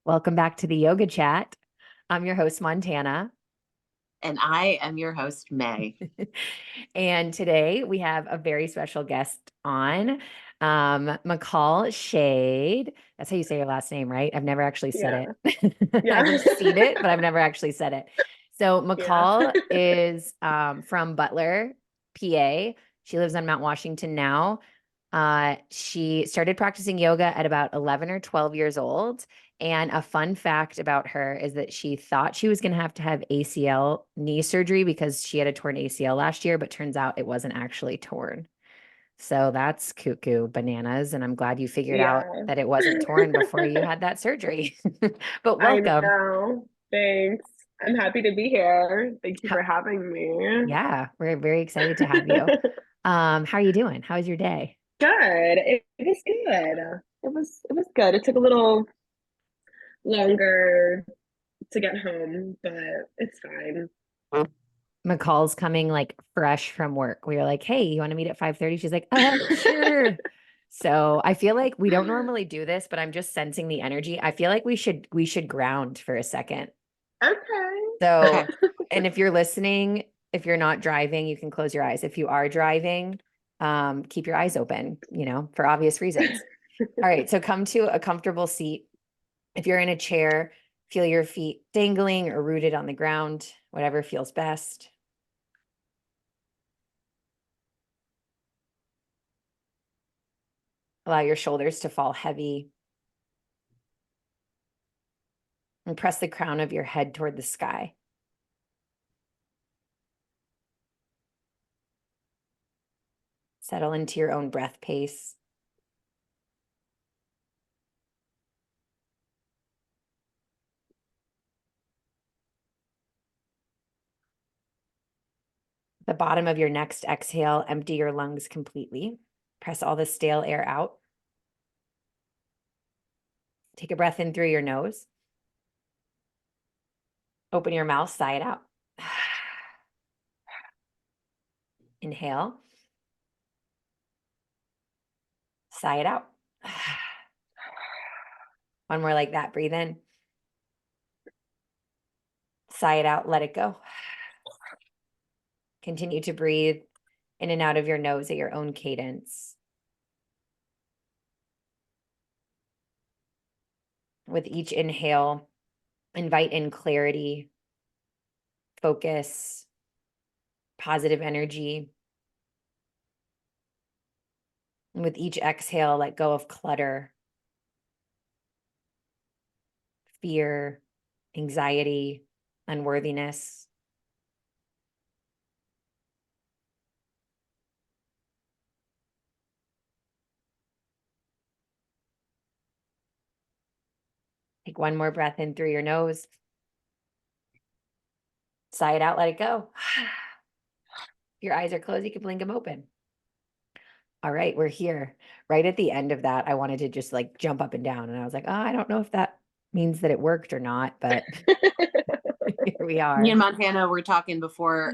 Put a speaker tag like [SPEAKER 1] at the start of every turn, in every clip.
[SPEAKER 1] Welcome back to the Yoga Chat. I'm your host, Montana.
[SPEAKER 2] And I am your host, May.
[SPEAKER 1] And today we have a very special guest on, McCall Shade. That's how you say your last name, right? I've never actually said
[SPEAKER 2] Yeah.
[SPEAKER 1] it.
[SPEAKER 2] Yeah.
[SPEAKER 1] I've seen it, but I've never actually said it. So
[SPEAKER 2] Yeah.
[SPEAKER 1] McCall is from Butler, PA. She lives on Mount Washington now. She started practicing yoga at about 11 or 12 years old. And a fun fact about her is that she thought she was going to have ACL knee surgery because she had a torn ACL last year, but turns out it wasn't actually torn. So that's cuckoo bananas. And I'm glad you figured out
[SPEAKER 2] Yeah.
[SPEAKER 1] that it wasn't torn before you had that surgery. But
[SPEAKER 2] I
[SPEAKER 1] welcome.
[SPEAKER 2] know. Thanks. I'm happy to be here. Thank you
[SPEAKER 1] How-
[SPEAKER 2] for having me.
[SPEAKER 1] yeah, we're very excited to have you. How are you doing? How was your day?
[SPEAKER 2] Good. It was good. It was good. It took a little longer to get home, but it's fine.
[SPEAKER 1] McCall's coming like fresh from work. We were like, hey, you want to meet at 5:30? She's like, sure. So I feel like we don't normally do this, but I'm just sensing the energy. I feel like we should ground for a second.
[SPEAKER 2] Okay.
[SPEAKER 1] So,
[SPEAKER 2] Okay.
[SPEAKER 1] and if you're listening, if you're not driving, you can close your eyes. If you are driving, keep your eyes open, for obvious reasons. All right. So come to a comfortable seat. If you're in a chair, feel your feet dangling or rooted on the ground, whatever feels best. Allow your shoulders to fall heavy and press the crown of your head toward the sky. Settle into your own breath pace. The bottom of your next exhale, empty your lungs completely. Press all the stale air out. Take a breath in through your nose. Open your mouth, sigh it out. Inhale. Sigh it out. One more like that. Breathe in. Sigh it out. Let it go. Continue to breathe in and out of your nose at your own cadence. With each inhale, invite in clarity, focus, positive energy. And with each exhale, let go of clutter, fear, anxiety, unworthiness. Take one more breath in through your nose. Sigh it out, let it go. If your eyes are closed, you can blink them open. All right, we're here. Right at the end of that, I wanted to just like jump up and down. And I was like, oh, I don't know if that means that it worked or not, but here we
[SPEAKER 2] Me
[SPEAKER 1] are.
[SPEAKER 2] and Montana were talking before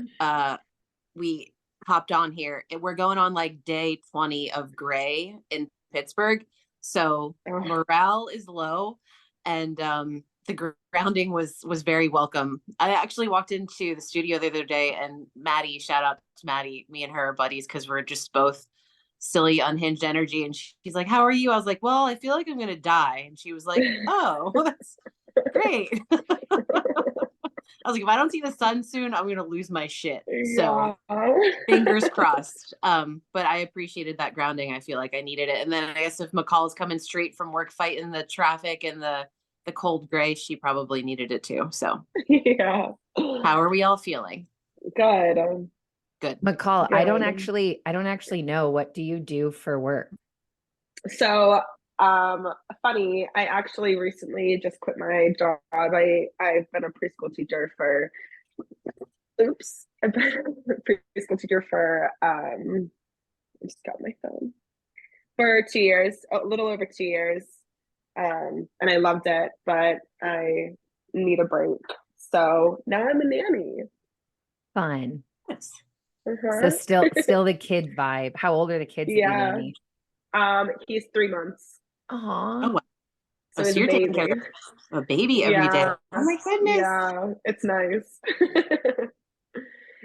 [SPEAKER 2] we hopped on here. We're going on like day 20 of gray in Pittsburgh. So morale is low, and the grounding was very welcome. I actually walked into the studio the other day, and Maddie, shout out to Maddie, me and her are buddies because we're just both silly, unhinged energy. And she's like, "How are you?" I was like, "Well, I feel like I'm gonna die." And she was like, "Oh, well, that's great." I was like, if I don't see the sun soon, I'm gonna lose my shit. So
[SPEAKER 3] Yeah.
[SPEAKER 2] fingers crossed. But I appreciated that grounding. I feel like I needed it. And then I guess if McCall's coming straight from work fighting the traffic and the cold gray, she probably needed it too. So
[SPEAKER 3] Yeah.
[SPEAKER 2] how are we all feeling?
[SPEAKER 3] Good.
[SPEAKER 2] Good.
[SPEAKER 1] McCall,
[SPEAKER 3] Good.
[SPEAKER 1] I don't actually know. What do you do for work?
[SPEAKER 3] So, funny, I actually recently just quit my job. I've been a preschool teacher for I've been a preschool teacher for I just got my phone. For 2 years, a little over 2 years. And I loved it, but I need a break. So now I'm a nanny.
[SPEAKER 1] Fun.
[SPEAKER 2] Yes.
[SPEAKER 1] So
[SPEAKER 3] Uh-huh.
[SPEAKER 1] still the kid vibe. How old are the kids that you
[SPEAKER 3] Yeah.
[SPEAKER 1] nanny?
[SPEAKER 3] He's 3 months.
[SPEAKER 2] Oh,
[SPEAKER 1] Aw.
[SPEAKER 2] wow. Oh,
[SPEAKER 3] I
[SPEAKER 2] so
[SPEAKER 3] was a
[SPEAKER 2] you're taking care
[SPEAKER 3] baby.
[SPEAKER 2] of a baby every day.
[SPEAKER 3] Yeah.
[SPEAKER 2] Oh my goodness.
[SPEAKER 3] Yeah, it's nice.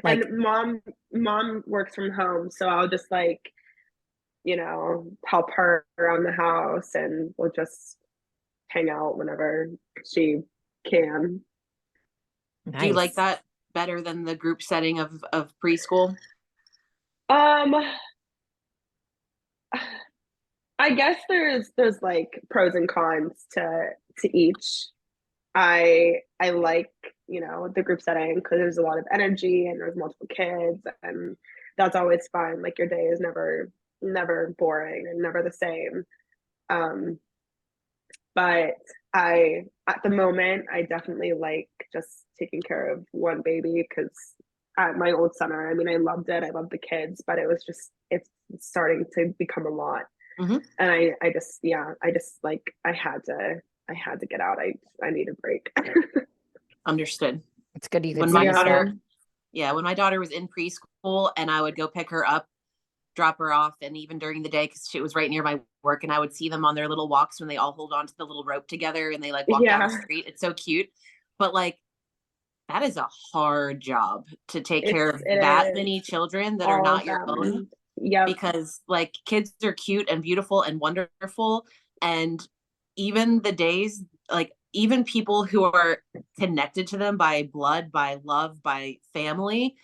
[SPEAKER 1] Like,
[SPEAKER 3] And mom works from home, so I'll just like, help her around the house and we'll just hang out whenever she can.
[SPEAKER 2] Do you like
[SPEAKER 1] nice.
[SPEAKER 2] that better than the group setting of preschool?
[SPEAKER 3] Um, I guess there's like pros and cons to each. I like, the group setting because there's a lot of energy and there's multiple kids and that's always fun. Like your day is never boring and never the same. Um, but at the moment, I definitely like just taking care of one baby because at my old center, I mean, I loved it. I loved the kids, but it's starting to become a lot.
[SPEAKER 2] Mm-hmm.
[SPEAKER 3] And I just like, I had to get out. I need a break.
[SPEAKER 2] Understood.
[SPEAKER 1] It's good you could
[SPEAKER 2] When
[SPEAKER 1] see
[SPEAKER 2] my
[SPEAKER 3] Yeah.
[SPEAKER 2] daughter, yeah, when my daughter was in preschool and I would go pick her up, drop her off, and even during the day, because she was right near my work, and I would see them on their little walks when they all hold on to the little rope together and they like walk down the
[SPEAKER 3] Yeah.
[SPEAKER 2] street. It's so cute. But like that is a hard job to take care of
[SPEAKER 3] It
[SPEAKER 2] that
[SPEAKER 3] is
[SPEAKER 2] many children that are
[SPEAKER 3] all of
[SPEAKER 2] not your own,
[SPEAKER 3] them. Yep.
[SPEAKER 2] because like kids are cute and beautiful and wonderful. And even the days, like even people who are connected to them by blood, by love, by family,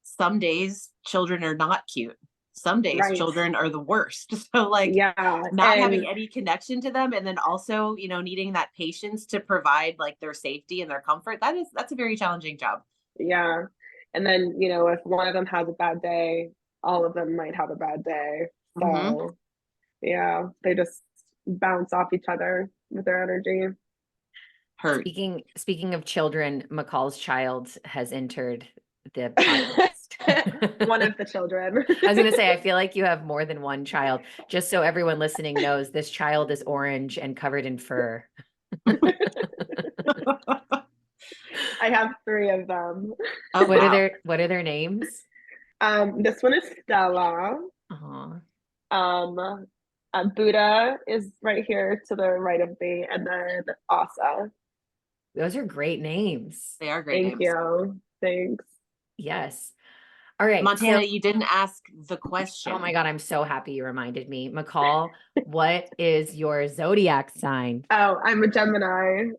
[SPEAKER 2] some days children are not cute. Some days
[SPEAKER 3] Right.
[SPEAKER 2] children are the worst. So like
[SPEAKER 3] Yeah.
[SPEAKER 2] not
[SPEAKER 3] And
[SPEAKER 2] having any connection to them, and then also, needing that patience to provide like their safety and their comfort, that's a very challenging job.
[SPEAKER 3] yeah. And then, if one of them has a bad day, all of them might have a bad day.
[SPEAKER 2] Mm-hmm.
[SPEAKER 3] So yeah, they just bounce off each other with their energy.
[SPEAKER 2] Hurt.
[SPEAKER 1] Speaking of children, McCall's child has entered the podcast.
[SPEAKER 3] One of the children.
[SPEAKER 1] I was going to say, I feel like you have more than one child. Just so everyone listening knows, this child is orange and covered in fur.
[SPEAKER 3] I have 3 of them.
[SPEAKER 2] Oh,
[SPEAKER 1] What
[SPEAKER 2] wow.
[SPEAKER 1] are their names?
[SPEAKER 3] This one is Stella.
[SPEAKER 1] Aw.
[SPEAKER 3] Buddha is right here to the right of me, and then Asa.
[SPEAKER 1] Those are great names.
[SPEAKER 2] They are great
[SPEAKER 3] Thank
[SPEAKER 2] names.
[SPEAKER 3] you. Thanks.
[SPEAKER 1] Yes. All right.
[SPEAKER 2] Montana,
[SPEAKER 1] So,
[SPEAKER 2] you didn't ask the question.
[SPEAKER 1] oh my God, I'm so happy you reminded me. McCall, what is your zodiac sign?
[SPEAKER 3] Oh, I'm a Gemini.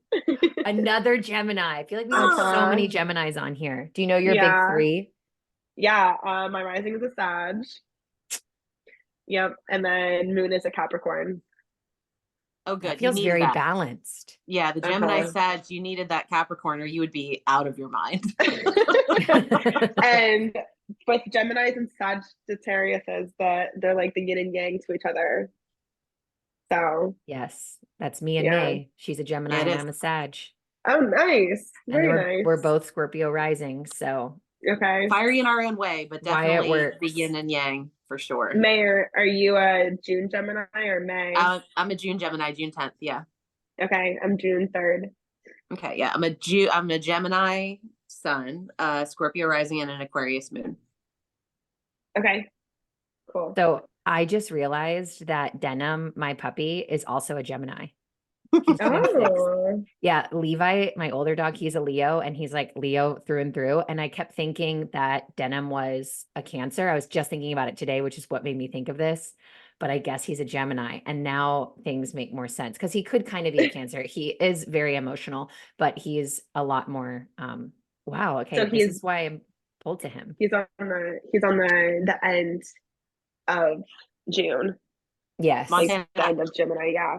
[SPEAKER 1] Another Gemini. I feel like we have so many Geminis on here. Do you know your big
[SPEAKER 3] Yeah.
[SPEAKER 1] 3?
[SPEAKER 3] Yeah, my rising is a Sag. Yep, and then moon is a Capricorn.
[SPEAKER 2] Oh, good.
[SPEAKER 1] That feels
[SPEAKER 2] you needed
[SPEAKER 1] very
[SPEAKER 2] that.
[SPEAKER 1] balanced.
[SPEAKER 2] Yeah, the Gemini Sag, you needed that Capricorn or you would be out of your mind.
[SPEAKER 3] And with Geminis and Sagittarius, they're like the yin and yang to each other. So
[SPEAKER 1] Yes, that's me and
[SPEAKER 3] Yeah.
[SPEAKER 1] May. She's a Gemini
[SPEAKER 2] Yeah, it
[SPEAKER 1] and
[SPEAKER 2] is.
[SPEAKER 1] I'm a Sag.
[SPEAKER 3] oh, nice,
[SPEAKER 1] And
[SPEAKER 3] very
[SPEAKER 1] we're
[SPEAKER 3] nice.
[SPEAKER 1] both Scorpio rising, so
[SPEAKER 3] Okay.
[SPEAKER 2] Fiery in our own way, but
[SPEAKER 1] Why it
[SPEAKER 2] definitely
[SPEAKER 1] works.
[SPEAKER 2] the yin and yang for sure.
[SPEAKER 3] May, are you a June Gemini or May?
[SPEAKER 2] I'm a June Gemini, June 10th. Yeah.
[SPEAKER 3] Okay, I'm June 3rd.
[SPEAKER 2] Okay. Yeah. I'm a Gemini sun, Scorpio rising, and an Aquarius moon.
[SPEAKER 3] Okay, cool.
[SPEAKER 1] So I just realized that Denim, my puppy, is also a Gemini. He's twin 6.
[SPEAKER 3] Oh,
[SPEAKER 1] Yeah, Levi, my older dog, he's a Leo, and he's like Leo through and through. And I kept thinking that Denim was a Cancer. I was just thinking about it today, which is what made me think of this. But I guess he's a Gemini. And now things make more sense because he could kind of be a Cancer. He is very emotional, but he's a lot more wow, okay.
[SPEAKER 3] So
[SPEAKER 1] This is why I'm pulled to him.
[SPEAKER 3] he's on the end of June,
[SPEAKER 1] Yes.
[SPEAKER 3] like
[SPEAKER 2] Montana,
[SPEAKER 3] the end of Gemini. Yeah.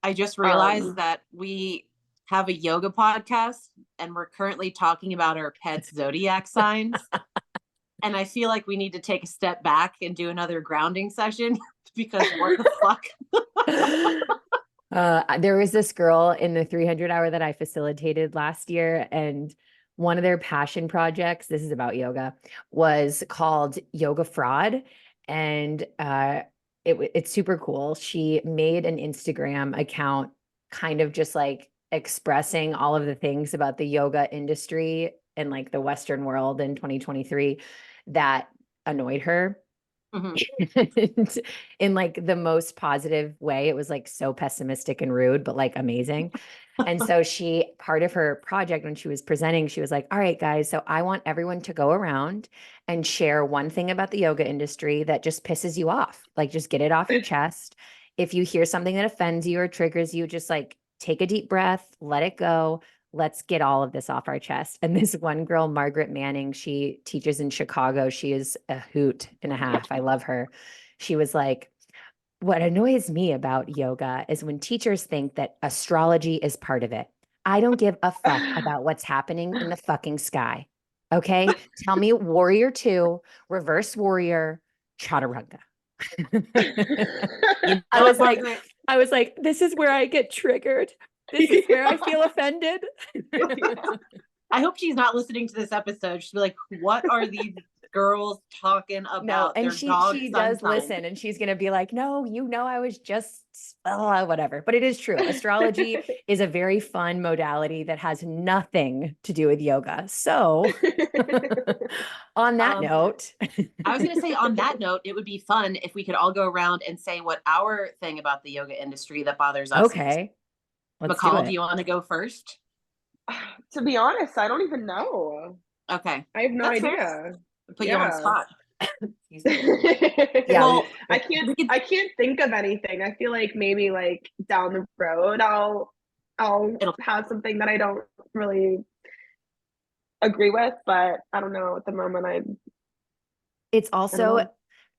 [SPEAKER 2] I just realized that we have a yoga podcast and we're currently talking about our pets' zodiac signs. And I feel like we need to take a step back and do another grounding session because what the fuck?
[SPEAKER 1] There was this girl in the 300 hour that I facilitated last year, and one of their passion projects, this is about yoga, was called Yoga Fraud. And it's super cool. She made an Instagram account kind of just like expressing all of the things about the yoga industry and like the Western world in 2023 that annoyed her. And in like the most positive way. It was like so pessimistic and rude, but like amazing. And so part of her project when she was presenting, she was like, all right, guys, so I want everyone to go around and share one thing about the yoga industry that just pisses you off. Like just get it off your chest. If you hear something that offends you or triggers you, just like take a deep breath, let it go. Let's get all of this off our chest. And this one girl, Margaret Manning, she teaches in Chicago. She is a hoot and a half. I love her. She was like, what annoys me about yoga is when teachers think that astrology is part of it. I don't give a fuck about what's happening in the fucking sky. Okay. Tell me warrior two, reverse warrior, chaturanga.
[SPEAKER 2] You know
[SPEAKER 1] I was
[SPEAKER 2] what,
[SPEAKER 1] like,
[SPEAKER 2] Margaret?
[SPEAKER 1] I was like, this is where I get triggered. This is where I feel offended.
[SPEAKER 2] I hope she's not listening to this episode. She'll be like, what are these girls talking
[SPEAKER 1] No,
[SPEAKER 2] about
[SPEAKER 1] and
[SPEAKER 2] their dog
[SPEAKER 1] she
[SPEAKER 2] sun
[SPEAKER 1] does
[SPEAKER 2] sign?
[SPEAKER 1] listen, and she's gonna be like, no, I was just whatever. But it is true. Astrology is a very fun modality that has nothing to do with yoga. So on that note,
[SPEAKER 2] I was going to say, on that note, it would be fun if we could all go around and say what our thing about the yoga industry that bothers us is.
[SPEAKER 1] okay, let's do
[SPEAKER 2] McCall,
[SPEAKER 1] it.
[SPEAKER 2] do you want to go first?
[SPEAKER 3] To be honest, I don't even know.
[SPEAKER 2] Okay.
[SPEAKER 3] I have no
[SPEAKER 2] That's
[SPEAKER 3] idea.
[SPEAKER 2] fair. Put you on the spot.
[SPEAKER 1] Yeah,
[SPEAKER 2] Well,
[SPEAKER 3] I can't think of anything. I feel like maybe like down the road I'll
[SPEAKER 2] It'll-
[SPEAKER 3] have something that I don't really agree with, but I don't know at the moment.
[SPEAKER 1] it's
[SPEAKER 3] I don't
[SPEAKER 1] also
[SPEAKER 3] know.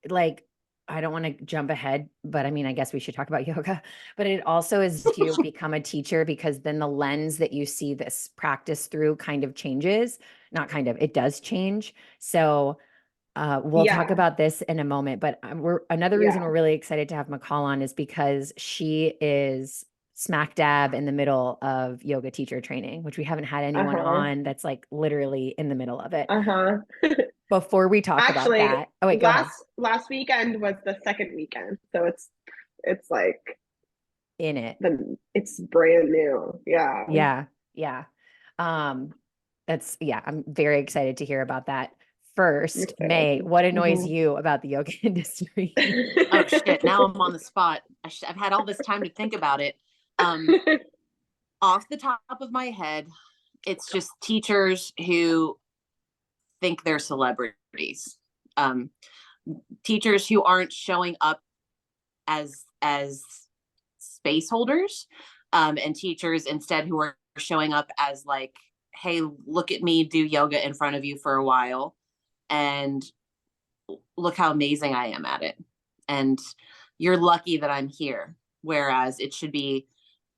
[SPEAKER 1] like, I don't want to jump ahead, but I mean, I guess we should talk about yoga. But it also is you become a teacher because then the lens that you see this practice through kind of changes. Not kind of, it does change. So we'll talk
[SPEAKER 3] Yeah,
[SPEAKER 1] about this in a moment. But another reason
[SPEAKER 3] yeah,
[SPEAKER 1] we're really excited to have McCall on is because she is smack dab in the middle of yoga teacher training, which we haven't had anyone
[SPEAKER 3] uh-huh,
[SPEAKER 1] on that's like literally in the middle of it.
[SPEAKER 3] uh-huh.
[SPEAKER 1] Before we talk about
[SPEAKER 3] Actually,
[SPEAKER 1] that, oh wait, go ahead.
[SPEAKER 3] last weekend was the second weekend, so it's like
[SPEAKER 1] In it.
[SPEAKER 3] it's brand new. Yeah.
[SPEAKER 1] Yeah. Yeah. Um, I'm very excited to hear about that.
[SPEAKER 3] I'm
[SPEAKER 1] First, May,
[SPEAKER 3] excited.
[SPEAKER 1] what annoys
[SPEAKER 3] Mhm.
[SPEAKER 1] you about the yoga industry?
[SPEAKER 2] Oh shit! Now I'm on the spot. I've had all this time to think about it. Off the top of my head, it's just teachers who think they're celebrities. Um, Teachers who aren't showing up as space holders, and teachers instead who are showing up as like, hey, look at me do yoga in front of you for a while, and look how amazing I am at it. And you're lucky that I'm here. Whereas it should be,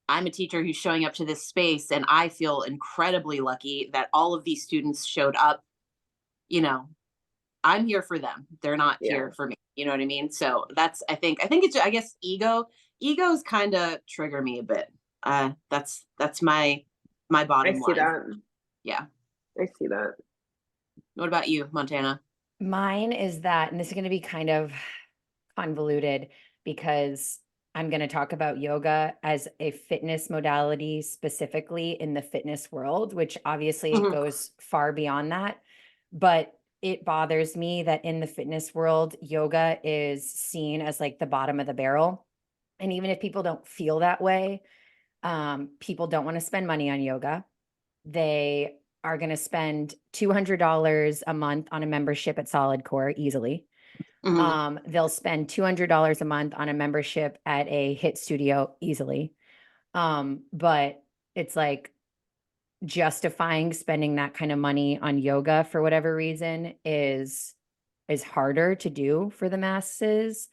[SPEAKER 2] I'm a teacher who's showing up to this space, and I feel incredibly lucky that all of these students showed up. You know, I'm here for them. They're not
[SPEAKER 3] Yeah,
[SPEAKER 2] here for me. You know what I mean? So that's, I think it's, I guess, egos kind of trigger me a bit. That's my
[SPEAKER 3] I
[SPEAKER 2] bottom
[SPEAKER 3] see
[SPEAKER 2] line.
[SPEAKER 3] that.
[SPEAKER 2] Yeah.
[SPEAKER 3] I see that.
[SPEAKER 2] What about you, Montana?
[SPEAKER 1] Mine is that, and this is going to be kind of convoluted because I'm going to talk about yoga as a fitness modality specifically in the fitness world, which obviously
[SPEAKER 2] Mhm.
[SPEAKER 1] goes far beyond that. But it bothers me that in the fitness world, yoga is seen as like the bottom of the barrel. And even if people don't feel that way, people don't want to spend money on yoga. They are going to spend $200 a month on a membership at Solid Core easily.
[SPEAKER 2] Mhm.
[SPEAKER 1] They'll spend $200 a month on a membership at a hit studio easily. But it's like justifying spending that kind of money on yoga for whatever reason is harder to do for the masses,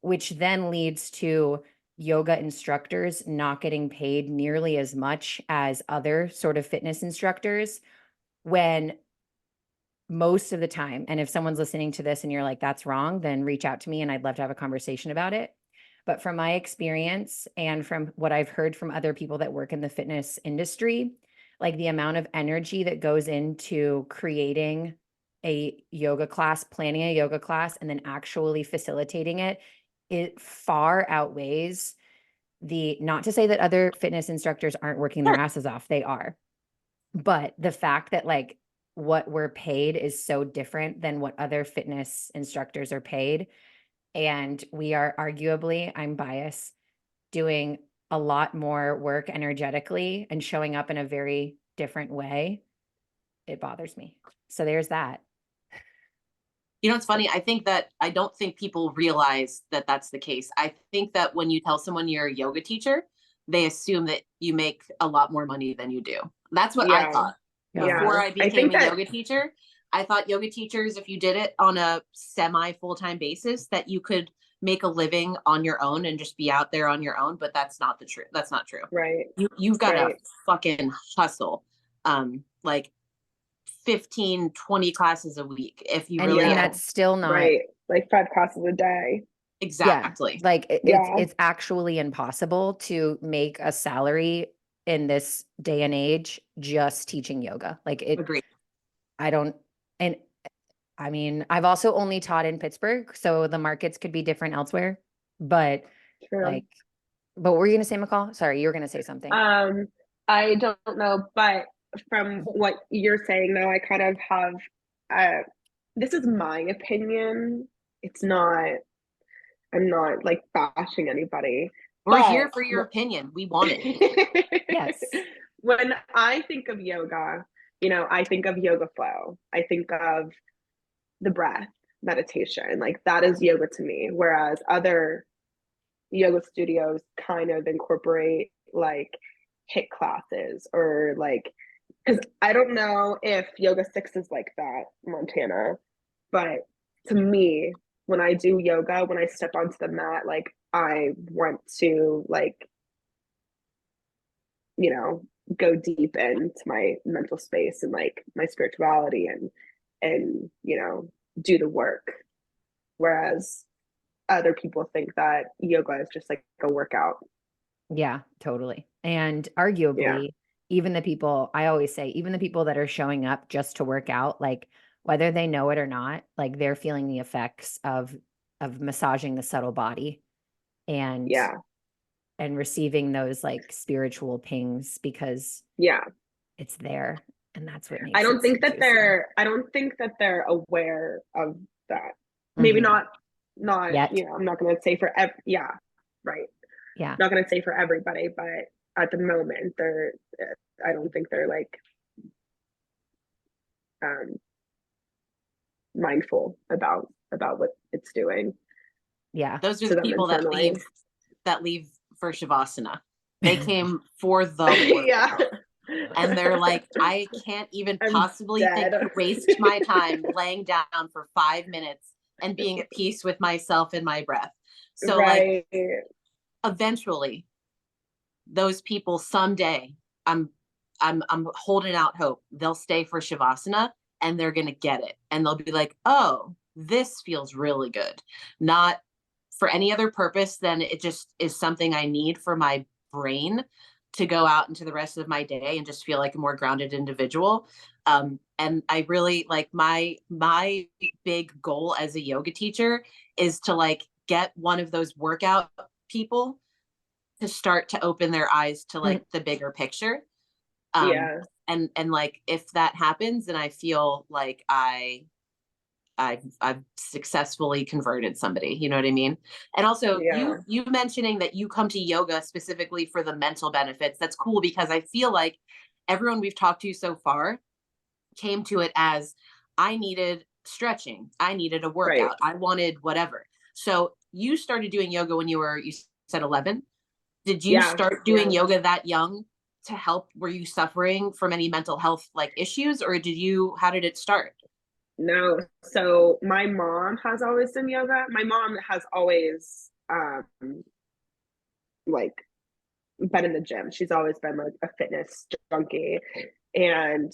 [SPEAKER 1] which then leads to yoga instructors not getting paid nearly as much as other sort of fitness instructors when most of the time, and if someone's listening to this and you're like, that's wrong, then reach out to me and I'd love to have a conversation about it. But from my experience and from what I've heard from other people that work in the fitness industry, like the amount of energy that goes into creating a yoga class, planning a yoga class, and then actually facilitating it, it far outweighs the, not to say that other fitness instructors aren't working their asses off, they are. But the fact that like what we're paid is so different than what other fitness instructors are paid. And we are arguably, I'm biased, doing a lot more work energetically and showing up in a very different way. It bothers me. So there's that.
[SPEAKER 2] You know, it's funny. I don't think people realize that that's the case. I think that when you tell someone you're a yoga teacher, they assume that you make a lot more money than you do. That's what I thought before I became a yoga teacher. I thought yoga teachers, if you did it on a semi full-time basis, that you could make a living on your own and just be out there on your own. But that's not the truth. That's not true.
[SPEAKER 3] Right.
[SPEAKER 2] You've got to fucking hustle. Like 15, 20 classes a week. If you really,
[SPEAKER 1] and that's still not
[SPEAKER 3] like 5 classes a day.
[SPEAKER 2] Exactly.
[SPEAKER 1] Yeah. Like it's actually impossible to make a salary in this day and age just teaching yoga. Like it,
[SPEAKER 2] Agreed.
[SPEAKER 1] And I mean, I've also only taught in Pittsburgh, so the markets could be different elsewhere, but but what were you going to say, McCall? Sorry, you were going to say something.
[SPEAKER 3] I don't know, but from what you're saying now, I kind of have, this is my opinion. I'm not like bashing anybody.
[SPEAKER 2] We're here for your opinion. We want it.
[SPEAKER 1] Yes.
[SPEAKER 3] When I think of yoga, you know, I think of yoga flow. I think of the breath, meditation. Like that is yoga to me. Whereas other yoga studios kind of incorporate like HIIT classes or like, because I don't know if Yoga 6 is like that, Montana, but to me, when I do yoga, when I step onto the mat, like I want to like, you know, go deep into my mental space and like my spirituality and you know, do the work. Whereas other people think that yoga is just like a workout.
[SPEAKER 1] Yeah, totally. And arguably, even the people, I always say, even the people that are showing up just to work out, like whether they know it or not, like they're feeling the effects of massaging the subtle body and receiving those like spiritual pings because it's there. And that's what makes
[SPEAKER 3] I don't think that they're aware of that. Maybe not yet. You know, I'm not going to say for not going to say for everybody, but at the moment I don't think they're like mindful about what it's doing.
[SPEAKER 1] Yeah.
[SPEAKER 2] Those are the people that leave for Shavasana. They came for the workout. And they're like, I can't even possibly think to waste my time laying down for 5 minutes and being at peace with myself and my breath. So like eventually those people someday, I'm holding out hope, they'll stay for Shavasana and they're going to get it. And they'll be like, oh, this feels really good. Not for any other purpose than it just is something I need for my brain to go out into the rest of my day and just feel like a more grounded individual. And I really like my big goal as a yoga teacher is to like get one of those workout people to start to open their eyes to like the bigger picture. And like, if that happens, then I feel like I've successfully converted somebody, you know what I mean? And also you mentioning that you come to yoga specifically for the mental benefits. That's cool because I feel like everyone we've talked to so far came to it as I needed stretching. I needed a workout. I wanted whatever. So you started doing yoga when you said 11. Did you start doing yoga that young to help? Were you suffering from any mental health like issues or how did it start?
[SPEAKER 3] No. So my mom has always done yoga. My mom has always like been in the gym. She's always been like a fitness junkie. And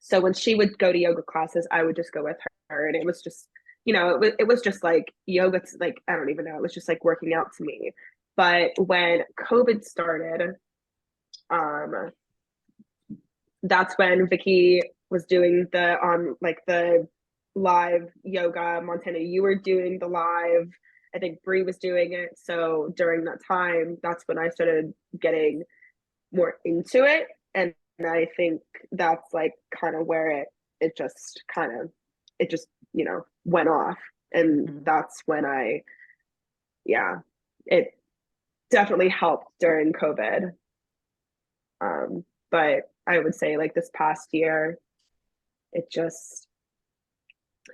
[SPEAKER 3] so when she would go to yoga classes, I would just go with her. And it was just, you know, it was just like yoga, like, I don't even know. It was just like working out to me. But when COVID started, that's when Vicky was doing the live yoga. Montana, you were doing the live. I think Bree was doing it. So during that time, that's when I started getting more into it. And I think that's like kind of where it it just you know, went off. And that's when it definitely helped during COVID. But I would say like this past year, it just,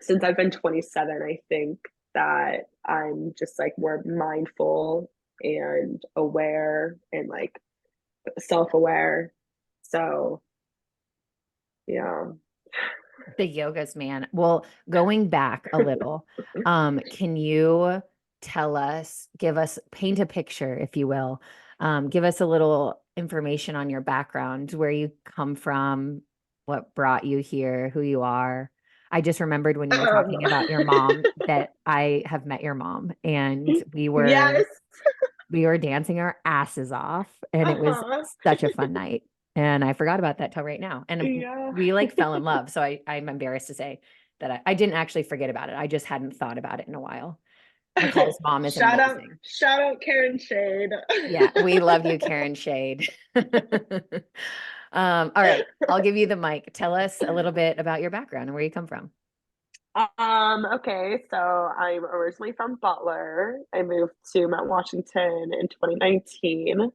[SPEAKER 3] since I've been 27, I think that I'm just like more mindful and aware and like self-aware. So yeah.
[SPEAKER 1] The yogas, man. Well, going back a little, can you tell us, paint a picture, if you will, give us a little information on your background, where you come from, what brought you here, who you are. I just remembered when you were
[SPEAKER 3] Um,
[SPEAKER 1] talking about your mom that I have met your mom, and
[SPEAKER 3] yes.
[SPEAKER 1] we were dancing our asses off, and it was
[SPEAKER 3] Uh-huh.
[SPEAKER 1] such a fun night. And I forgot about that till right now. And
[SPEAKER 3] Yeah.
[SPEAKER 1] we like fell in love. So I'm embarrassed to say that I didn't actually forget about it. I just hadn't thought about it in a while. McCall's mom is amazing.
[SPEAKER 3] Shout out Karen Shade.
[SPEAKER 1] Yeah, we love you, Karen Shade. All right, I'll give you the mic. Tell us a little bit about your background and where you come from.
[SPEAKER 3] Okay, so I'm originally from Butler. I moved to Mount Washington in 2019.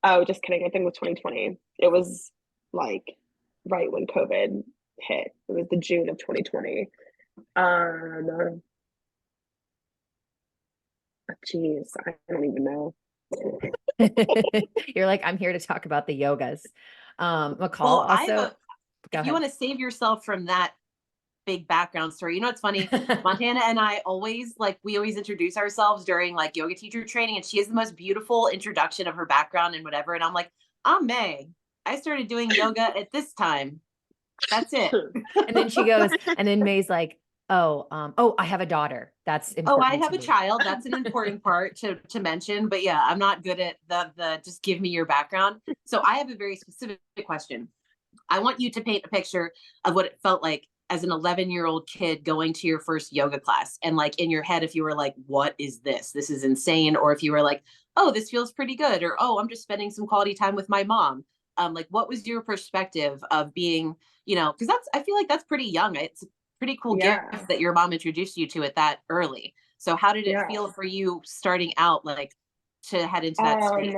[SPEAKER 3] Oh, just kidding. I think it was 2020. It was like right when COVID hit. It was the June of 2020. Geez, I don't even know.
[SPEAKER 1] You're like, I'm here to talk about the yogas. McCall
[SPEAKER 2] Well,
[SPEAKER 1] also.
[SPEAKER 2] if you want to save yourself from that big background story, you know, it's funny. Montana and I always we always introduce ourselves during like yoga teacher training, and she has the most beautiful introduction of her background and whatever. And I'm like, I'm Meg. I started doing yoga at this time. That's it.
[SPEAKER 1] And then she goes, and then May's like, oh, I have a daughter. That's important.
[SPEAKER 2] Oh, I have a child. That's an important part to mention. But yeah, I'm not good at the just give me your background. So I have a very specific question. I want you to paint a picture of what it felt like as an 11-year-old kid going to your first yoga class. And like in your head, if you were like, what is this? This is insane. Or if you were like, oh, this feels pretty good. Or, oh, I'm just spending some quality time with my mom. Like, what was your perspective of being, you know, because I feel like that's pretty young. It's a pretty cool gift that your mom introduced you to it that early. So how did it feel for you starting out, like to head into that space?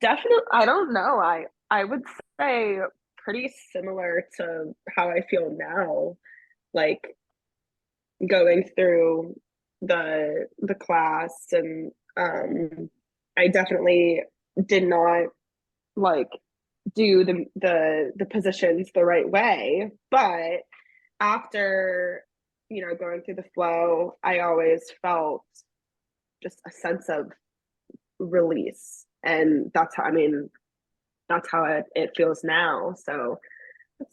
[SPEAKER 3] Definitely, I don't know. I would say pretty similar to how I feel now, like going through the class. And I definitely did not like do the positions the right way, but after, you know, going through the flow, I always felt just a sense of release. And that's how it feels now. So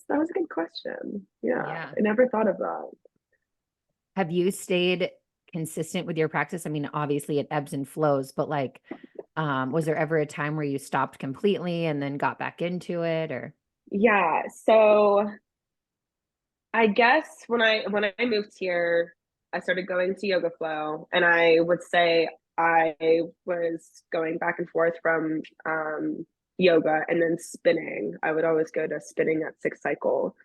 [SPEAKER 3] that was a good question. Yeah. I never thought of that.
[SPEAKER 1] Have you stayed consistent with your practice? I mean, obviously it ebbs and flows, but like, was there ever a time where you stopped completely and then got back into it, or?
[SPEAKER 3] Yeah. So I guess when I moved here, I started going to Yoga Flow, and I would say I was going back and forth from yoga and then spinning. I would always go to spinning at 6 Cycle.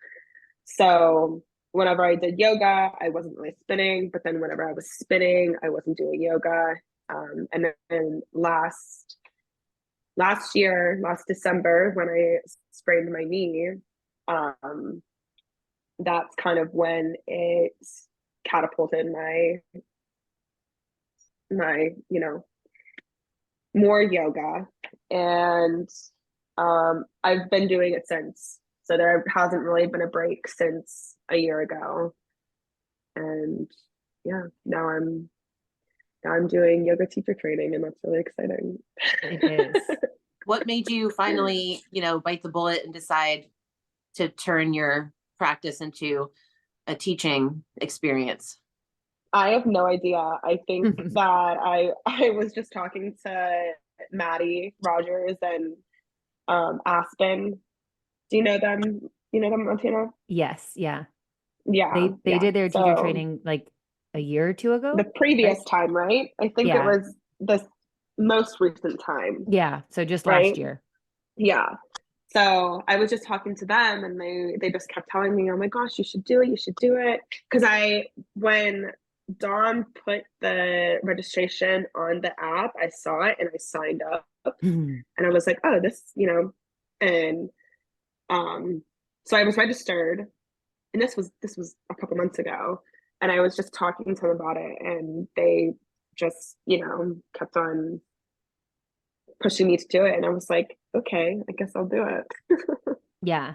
[SPEAKER 3] So whenever I did yoga, I wasn't really spinning, but then whenever I was spinning, I wasn't doing yoga. And then last December, when I sprained my knee, that's kind of when it catapulted my you know, more yoga. And I've been doing it since. So there hasn't really been a break since a year ago. And yeah, now I'm doing yoga teacher training, and that's really exciting.
[SPEAKER 1] It is.
[SPEAKER 2] What made you finally, you know, bite the bullet and decide to turn your practice into a teaching experience?
[SPEAKER 3] I have no idea. I think that I was just talking to Maddie Rogers and Aspen. Do you know them? You know them, Montana?
[SPEAKER 1] Yes. Yeah.
[SPEAKER 3] Yeah.
[SPEAKER 1] They did their teacher training like a year or two ago.
[SPEAKER 3] The previous time, right? I think it was the most recent time.
[SPEAKER 1] Yeah. So just
[SPEAKER 3] right?
[SPEAKER 1] last year.
[SPEAKER 3] Yeah. So I was just talking to them, and they just kept telling me, oh my gosh, you should do it, you should do it. Because when Dom put the registration on the app, I saw it and I signed up, and I was like, oh, this, and so I was registered, and this was a couple months ago, and I was just talking to them about it, and they just, kept on pushing me to do it, and I was like, okay, I guess I'll do it.
[SPEAKER 1] Yeah.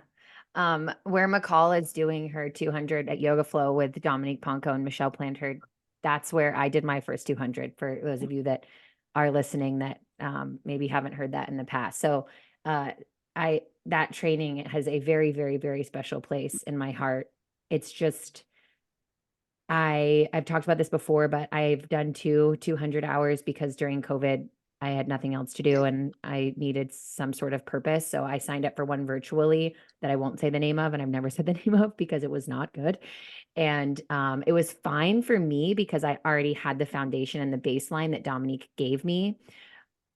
[SPEAKER 1] Where McCall is doing her 200 at Yoga Flow with Dominique Ponco and Michelle Plantard, that's where I did my first 200, for those of you that are listening that maybe haven't heard that in the past. So that training has a very, very, very special place in my heart. It's just, I've talked about this before, but I've done 200 hours because during COVID, I had nothing else to do and I needed some sort of purpose. So I signed up for one virtually that I won't say the name of, and I've never said the name of because it was not good. And it was fine for me because I already had the foundation and the baseline that Dominique gave me.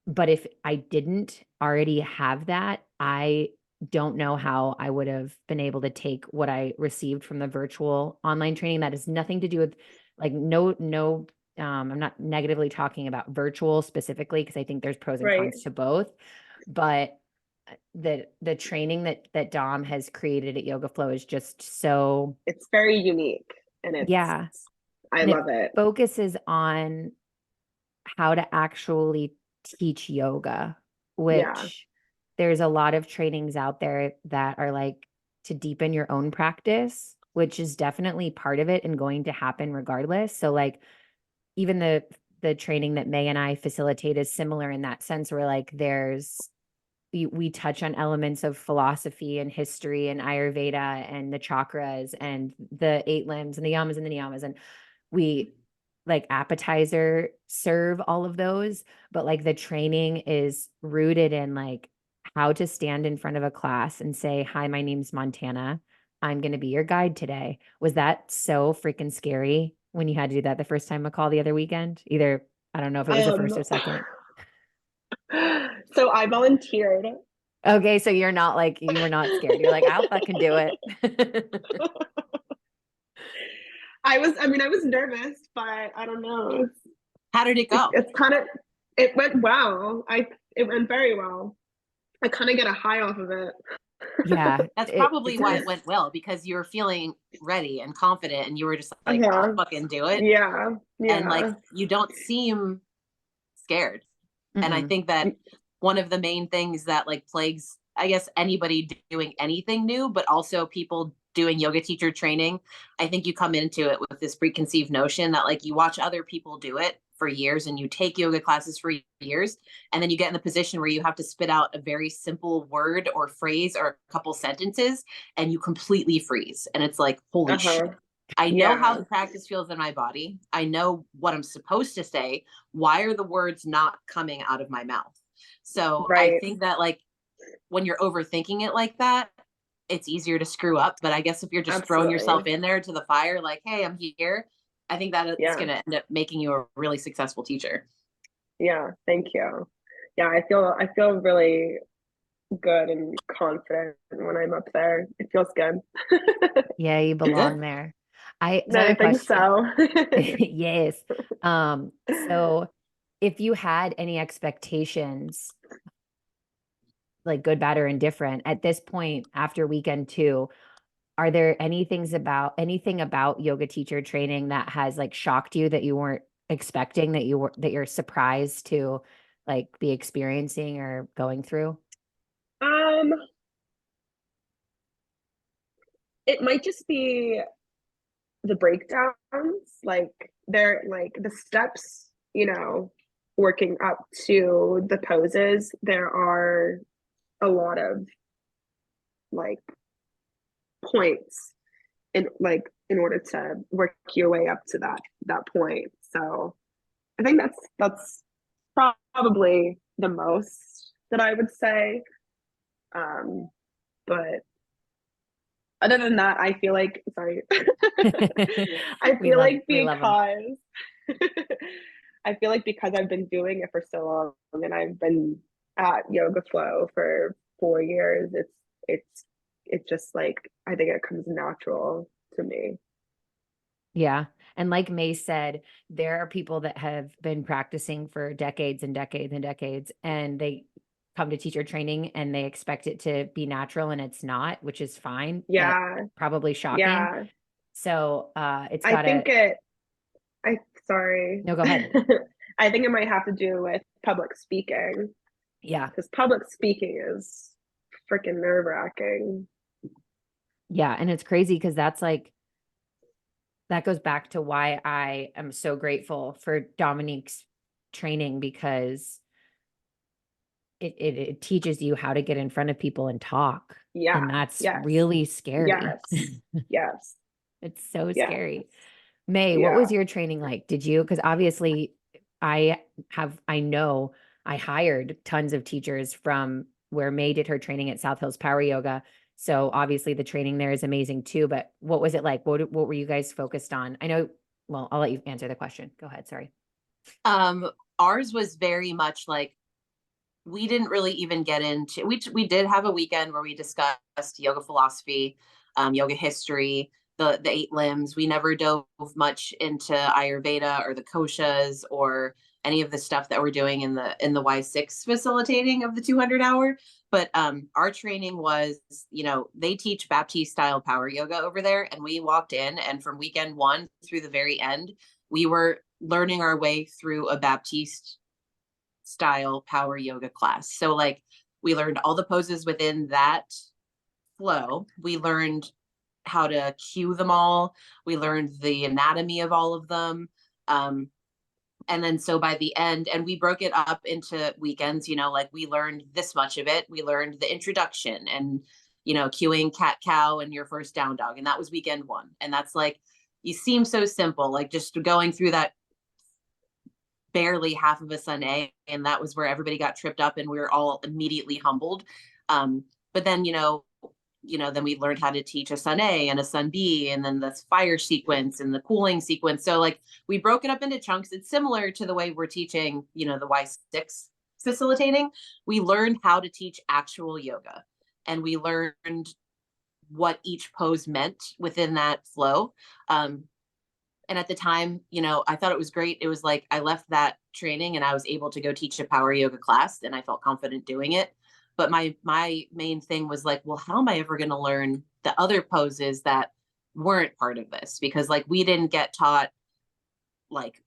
[SPEAKER 1] But if I didn't already have that, I don't know how I would have been able to take what I received from the virtual online training. That has nothing to do with like I'm not negatively talking about virtual specifically because I think there's pros and
[SPEAKER 3] Right.
[SPEAKER 1] cons to both. But the training that Dom has created at Yoga Flow is just so,
[SPEAKER 3] It's very unique, and I
[SPEAKER 1] and it
[SPEAKER 3] love it.
[SPEAKER 1] focuses on how to actually teach yoga,
[SPEAKER 3] Yeah.
[SPEAKER 1] which there's a lot of trainings out there that are like to deepen your own practice, which is definitely part of it and going to happen regardless. So like even the training that May and I facilitate is similar in that sense, where like we touch on elements of philosophy and history and Ayurveda and the chakras and the 8 limbs and the yamas and the niyamas, and we like appetizer serve all of those, but like the training is rooted in like how to stand in front of a class and say, hi, my name's Montana. I'm going to be your guide today. Was that so freaking scary when you had to do that the first time, McCall, the other weekend? Either, I don't know if it was the first or second.
[SPEAKER 3] So I volunteered.
[SPEAKER 1] Okay, so you were not scared. You're like, I'll fucking do it.
[SPEAKER 3] I was nervous, but I don't know.
[SPEAKER 2] How did it go?
[SPEAKER 3] It went well. It went very well. I kind of get a high off of it.
[SPEAKER 1] Yeah.
[SPEAKER 2] That's probably why it went well, because you were feeling ready and confident and you were just like, I'll fucking do it.
[SPEAKER 3] Yeah.
[SPEAKER 2] And like, you don't seem scared. And I think that one of the main things that like plagues, I guess, anybody doing anything new, but also people doing yoga teacher training, I think you come into it with this preconceived notion that like you watch other people do it for years and you take yoga classes for years, and then you get in the position where you have to spit out a very simple word or phrase or a couple sentences and you completely freeze. And it's like, holy shit. I know how the practice feels in my body. I know what I'm supposed to say. Why are the words not coming out of my mouth? So I think that like when you're overthinking it like that, it's easier to screw up. But I guess if you're just throwing yourself in there to the fire, like, hey, I'm here, I think that it's going to end up making you a really successful teacher.
[SPEAKER 3] Yeah. Thank you. Yeah. I feel really good and confident when I'm up there. It feels good.
[SPEAKER 1] Yeah, you belong there. I
[SPEAKER 3] think so.
[SPEAKER 1] Yes. So if you had any expectations, like good, bad, or indifferent, at this point after weekend 2, are there anything about yoga teacher training that has like shocked you that you weren't expecting, that you're surprised to like be experiencing or going through?
[SPEAKER 3] It might just be the breakdowns, like they're like the steps, working up to the poses. There are a lot of like points in order to work your way up to that point. So I think that's probably the most that I would say. But other than that, I feel like, sorry, I feel like because I've been doing it for so long and I've been at Yoga Flow for 4 years. It's just like, I think it comes natural to me.
[SPEAKER 1] Yeah. And like May said, there are people that have been practicing for decades and decades and decades, and they come to teacher training and they expect it to be natural and it's not, which is fine, but
[SPEAKER 3] Yeah,
[SPEAKER 1] probably shocking.
[SPEAKER 3] yeah.
[SPEAKER 1] So it's
[SPEAKER 3] I
[SPEAKER 1] gotta,
[SPEAKER 3] think it, I, sorry.
[SPEAKER 1] no, go ahead.
[SPEAKER 3] I think it might have to do with public speaking,
[SPEAKER 1] Yeah.
[SPEAKER 3] because public speaking is freaking nerve-wracking.
[SPEAKER 1] Yeah. And it's crazy because that's like, that goes back to why I am so grateful for Dominique's training, because it teaches you how to get in front of people and talk.
[SPEAKER 3] Yeah,
[SPEAKER 1] And that's
[SPEAKER 3] yes,
[SPEAKER 1] really scary.
[SPEAKER 3] yes, yes,
[SPEAKER 1] It's so
[SPEAKER 3] yeah,
[SPEAKER 1] scary. May, what
[SPEAKER 3] yeah.
[SPEAKER 1] was your training like? Did you, because obviously I know I hired tons of teachers from where May did her training at South Hills Power Yoga. So obviously the training there is amazing too, but what was it like? What were you guys focused on? I know, well, I'll let you answer the question. Go ahead. Sorry.
[SPEAKER 2] Ours was very much like, we didn't really even get into, we did have a weekend where we discussed yoga philosophy, yoga history, the 8 limbs. We never dove much into Ayurveda or the koshas or any of the stuff that we're doing in the Y6 facilitating of the 200-hour. But our training was, they teach Baptiste style power yoga over there, and we walked in, and from weekend 1 through the very end, we were learning our way through a Baptiste style power yoga class. So like, we learned all the poses within that flow. We learned how to cue them all. We learned the anatomy of all of them. And then so by the end, and we broke it up into weekends, like we learned this much of it. We learned the introduction and, cueing cat cow and your first down dog. And that was weekend 1. And that's like, you seem so simple, like just going through that barely half of a sun A, and that was where everybody got tripped up and we were all immediately humbled. But then, then we learned how to teach a sun A and a sun B, and then the fire sequence and the cooling sequence. So like, we broke it up into chunks. It's similar to the way we're teaching, the Y6 facilitating. We learned how to teach actual yoga, and we learned what each pose meant within that flow. And at the time, I thought it was great. It was like, I left that training and I was able to go teach a power yoga class, and I felt confident doing it. But my main thing was like, well, how am I ever going to learn the other poses that weren't part of this? Because like, we didn't get taught like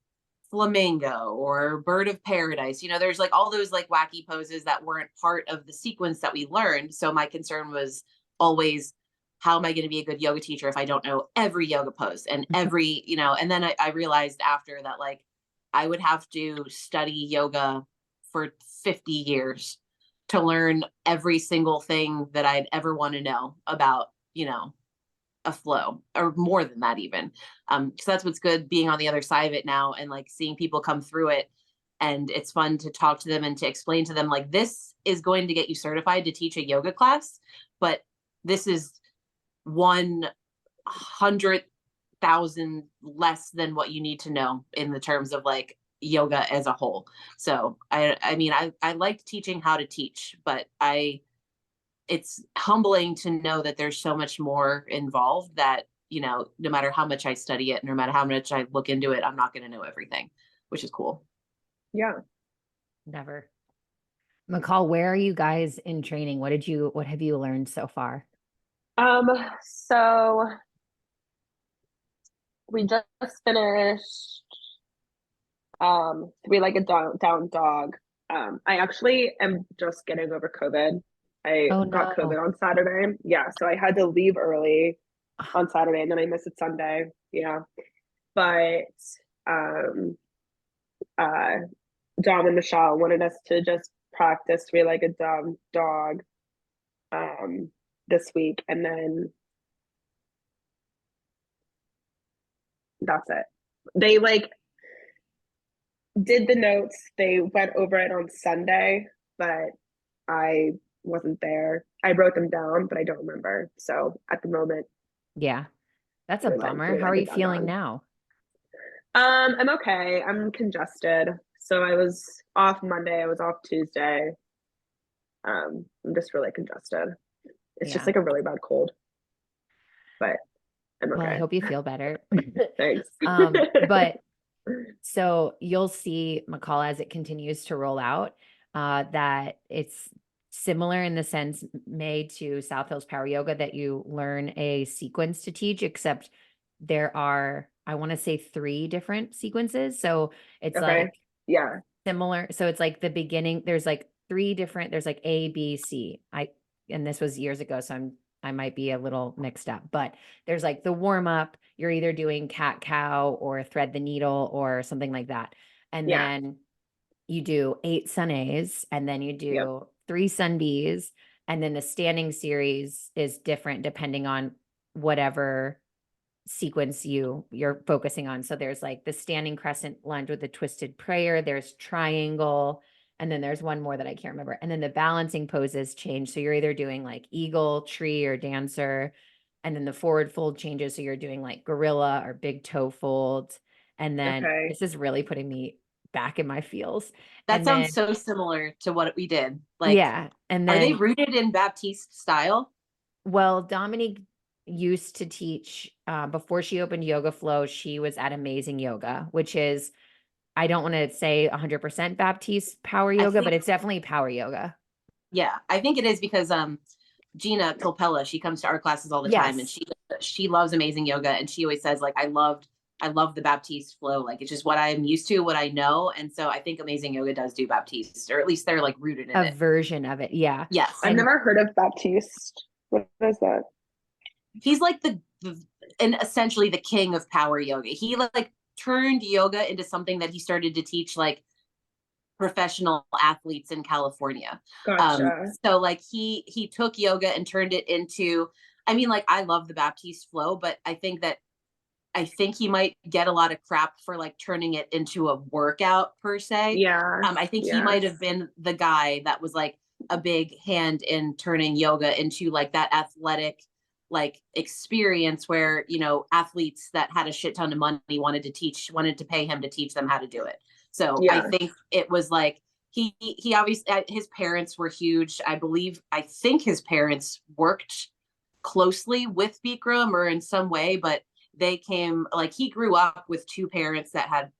[SPEAKER 2] flamingo or bird of paradise. There's like all those like wacky poses that weren't part of the sequence that we learned. So my concern was always, how am I going to be a good yoga teacher if I don't know every yoga pose and every, and then I realized after that, like, I would have to study yoga for 50 years to learn every single thing that I'd ever want to know about, a flow, or more than that even. So that's what's good being on the other side of it now, and like seeing people come through it. And it's fun to talk to them and to explain to them, like, this is going to get you certified to teach a yoga class, but this is 100,000 less than what you need to know in the terms of like yoga as a whole. So I mean, I liked teaching how to teach, but it's humbling to know that there's so much more involved that, no matter how much I study it, no matter how much I look into it, I'm not going to know everything, which is cool.
[SPEAKER 3] Yeah.
[SPEAKER 1] Never. McCall, where are you guys in training? What have you learned so far?
[SPEAKER 3] So we just finished three-legged down dog. I actually am just getting over COVID. I
[SPEAKER 1] Oh
[SPEAKER 3] got
[SPEAKER 1] no.
[SPEAKER 3] COVID on Saturday. Yeah, so I had to leave early on Saturday, and then I missed it Sunday. Yeah. But um Dom and Michelle wanted us to just practice three-legged dog this week, and then that's it. They like did the notes, they went over it on Sunday, but I wasn't there. I wrote them down, but I don't remember. So at the moment,
[SPEAKER 1] Yeah. That's a bummer. How are you
[SPEAKER 3] three-legged
[SPEAKER 1] feeling
[SPEAKER 3] dog.
[SPEAKER 1] now?
[SPEAKER 3] I'm okay. I'm congested. So I was off Monday, I was off Tuesday. I'm just really congested. It's just
[SPEAKER 1] Yeah.
[SPEAKER 3] like a really bad cold, but I'm
[SPEAKER 1] Well, I
[SPEAKER 3] okay.
[SPEAKER 1] hope you feel better.
[SPEAKER 3] Thanks.
[SPEAKER 1] But so you'll see, McCall, as it continues to roll out, that it's similar in the sense, May, to South Hills Power Yoga, that you learn a sequence to teach, except there are, I want to say, 3 different sequences. So it's
[SPEAKER 3] Okay.
[SPEAKER 1] like
[SPEAKER 3] Yeah.
[SPEAKER 1] similar. So it's like the beginning, there's like 3 different, there's like A, B, C. And this was years ago, so I might be a little mixed up, but there's like the warm up, you're either doing cat cow or thread the needle or something like that. And
[SPEAKER 3] Yeah.
[SPEAKER 1] then you do 8 sun A's, and then you
[SPEAKER 3] Yep.
[SPEAKER 1] do 3 sun B's. And then the standing series is different depending on whatever sequence you're focusing on. So there's like the standing crescent lunge with the twisted prayer, there's triangle, and then there's one more that I can't remember. And then the balancing poses change. So you're either doing like eagle, tree, or dancer. And then the forward fold changes. So you're doing like gorilla or big toe fold. And then
[SPEAKER 3] Okay.
[SPEAKER 1] this is really putting me back in my feels.
[SPEAKER 2] That
[SPEAKER 1] And
[SPEAKER 2] sounds
[SPEAKER 1] then,
[SPEAKER 2] so similar to what we did. Like,
[SPEAKER 1] yeah. And
[SPEAKER 2] are they
[SPEAKER 1] then,
[SPEAKER 2] rooted in Baptiste style?
[SPEAKER 1] well, Dominique used to teach before she opened Yoga Flow. She was at Amazing Yoga, which is, I don't want to say 100% Baptiste power
[SPEAKER 2] I
[SPEAKER 1] yoga, but
[SPEAKER 2] think,
[SPEAKER 1] it's definitely power yoga.
[SPEAKER 2] yeah, I think it is because Gina Kilpella, she comes to our classes all the time, and
[SPEAKER 1] Yes,
[SPEAKER 2] she loves Amazing Yoga, and she always says like I love the Baptiste flow, like it's just what I'm used to, what I know, and so I think Amazing Yoga does do Baptiste, or at least they're like rooted in
[SPEAKER 1] a
[SPEAKER 2] it.
[SPEAKER 1] version of it. Yeah.
[SPEAKER 2] Yes,
[SPEAKER 3] I've
[SPEAKER 1] And
[SPEAKER 3] never heard of Baptiste. What is that?
[SPEAKER 2] he's like the and essentially the king of power yoga. He like turned yoga into something that he started to teach like professional athletes in California.
[SPEAKER 3] Gotcha.
[SPEAKER 2] So like he took yoga and turned it into, I mean, like I love the Baptiste flow, but I think he might get a lot of crap for like turning it into a workout per se.
[SPEAKER 3] Yeah.
[SPEAKER 2] I think he
[SPEAKER 3] Yeah.
[SPEAKER 2] might have been the guy that was like a big hand in turning yoga into like that athletic like experience where, you know, athletes that had a shit ton of money wanted to pay him to teach them how to do it. So I
[SPEAKER 3] Yeah.
[SPEAKER 2] think it was like he obviously, his parents were huge. I think his parents worked closely with Bikram or in some way, but they came like he grew up with 2 parents that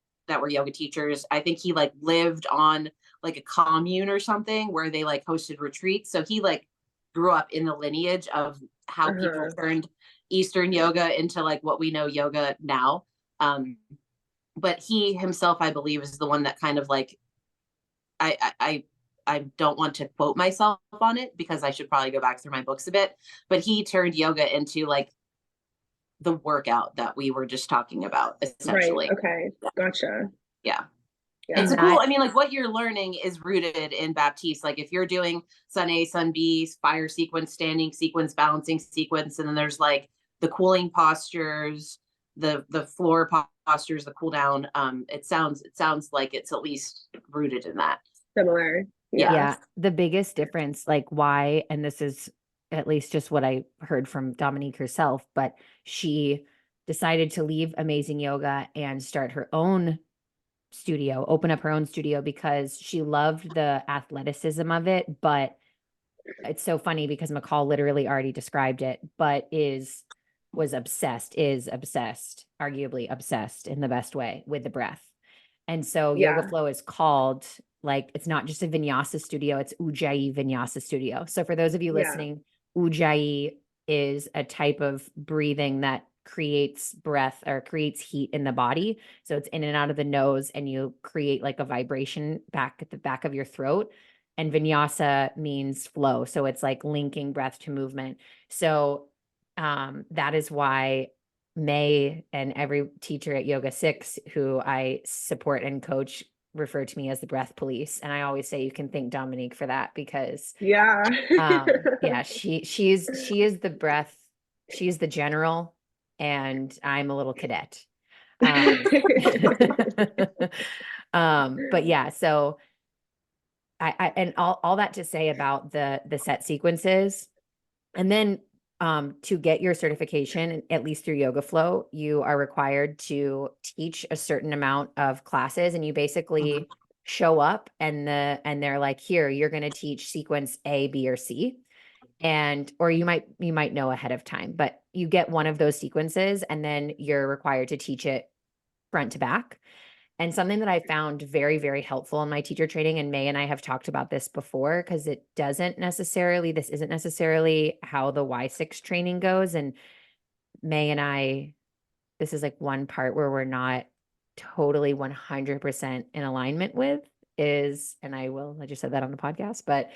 [SPEAKER 2] were yoga teachers. I think he like lived on like a commune or something where they like hosted retreats. So he like grew up in the lineage of how people
[SPEAKER 3] Uh-huh.
[SPEAKER 2] turned Eastern yoga into like what we know yoga now. But he himself, I believe, is the one that kind of like I don't want to quote myself on it because I should probably go back through my books a bit, but he turned yoga into like the workout that we were just talking about,
[SPEAKER 3] Right.
[SPEAKER 2] essentially.
[SPEAKER 3] Okay. Gotcha.
[SPEAKER 2] Yeah.
[SPEAKER 3] Yeah.
[SPEAKER 2] It's a
[SPEAKER 1] And
[SPEAKER 2] cool,
[SPEAKER 1] that,
[SPEAKER 2] I mean, like what you're learning is rooted in Baptiste. Like if you're doing Sun A, Sun B, fire sequence, standing sequence, balancing sequence, and then there's like the cooling postures, the floor postures, the cool down. It sounds like it's at least rooted in that.
[SPEAKER 3] Similar.
[SPEAKER 2] Yeah.
[SPEAKER 1] yeah, the biggest difference, like why, and this is at least just what I heard from Dominique herself, but she decided to leave Amazing Yoga and start her own studio, open up her own studio, because she loved the athleticism of it. But it's so funny because McCall literally already described it, but is obsessed, arguably obsessed in the best way with the breath. And so Yoga
[SPEAKER 3] Yeah.
[SPEAKER 1] Flow is called, like, it's not just a vinyasa studio, it's Ujjayi Vinyasa Studio. So for those of you
[SPEAKER 3] Yeah.
[SPEAKER 1] listening, Ujjayi is a type of breathing that creates breath or creates heat in the body. So it's in and out of the nose, and you create like a vibration back at the back of your throat. And vinyasa means flow. So it's like linking breath to movement. So that is why May and every teacher at Yoga 6 who I support and coach refer to me as the breath police. And I always say you can thank Dominique for that, because
[SPEAKER 3] Yeah.
[SPEAKER 1] yeah, she is the breath, she's the general, and I'm a little cadet. But yeah, so I and all that to say about the set sequences. And then to get your certification, at least through Yoga Flow, you are required to teach a certain amount of classes, and you basically show up and they're like, here, you're going to teach sequence A, B, or C. And, or you might know ahead of time, but you get one of those sequences and then you're required to teach it front to back. And something that I found very, very helpful in my teacher training, and May and I have talked about this before, because this isn't necessarily how the Y6 training goes. And May and I, this is like one part where we're not totally 100% in alignment with is, and I just said that on the podcast, but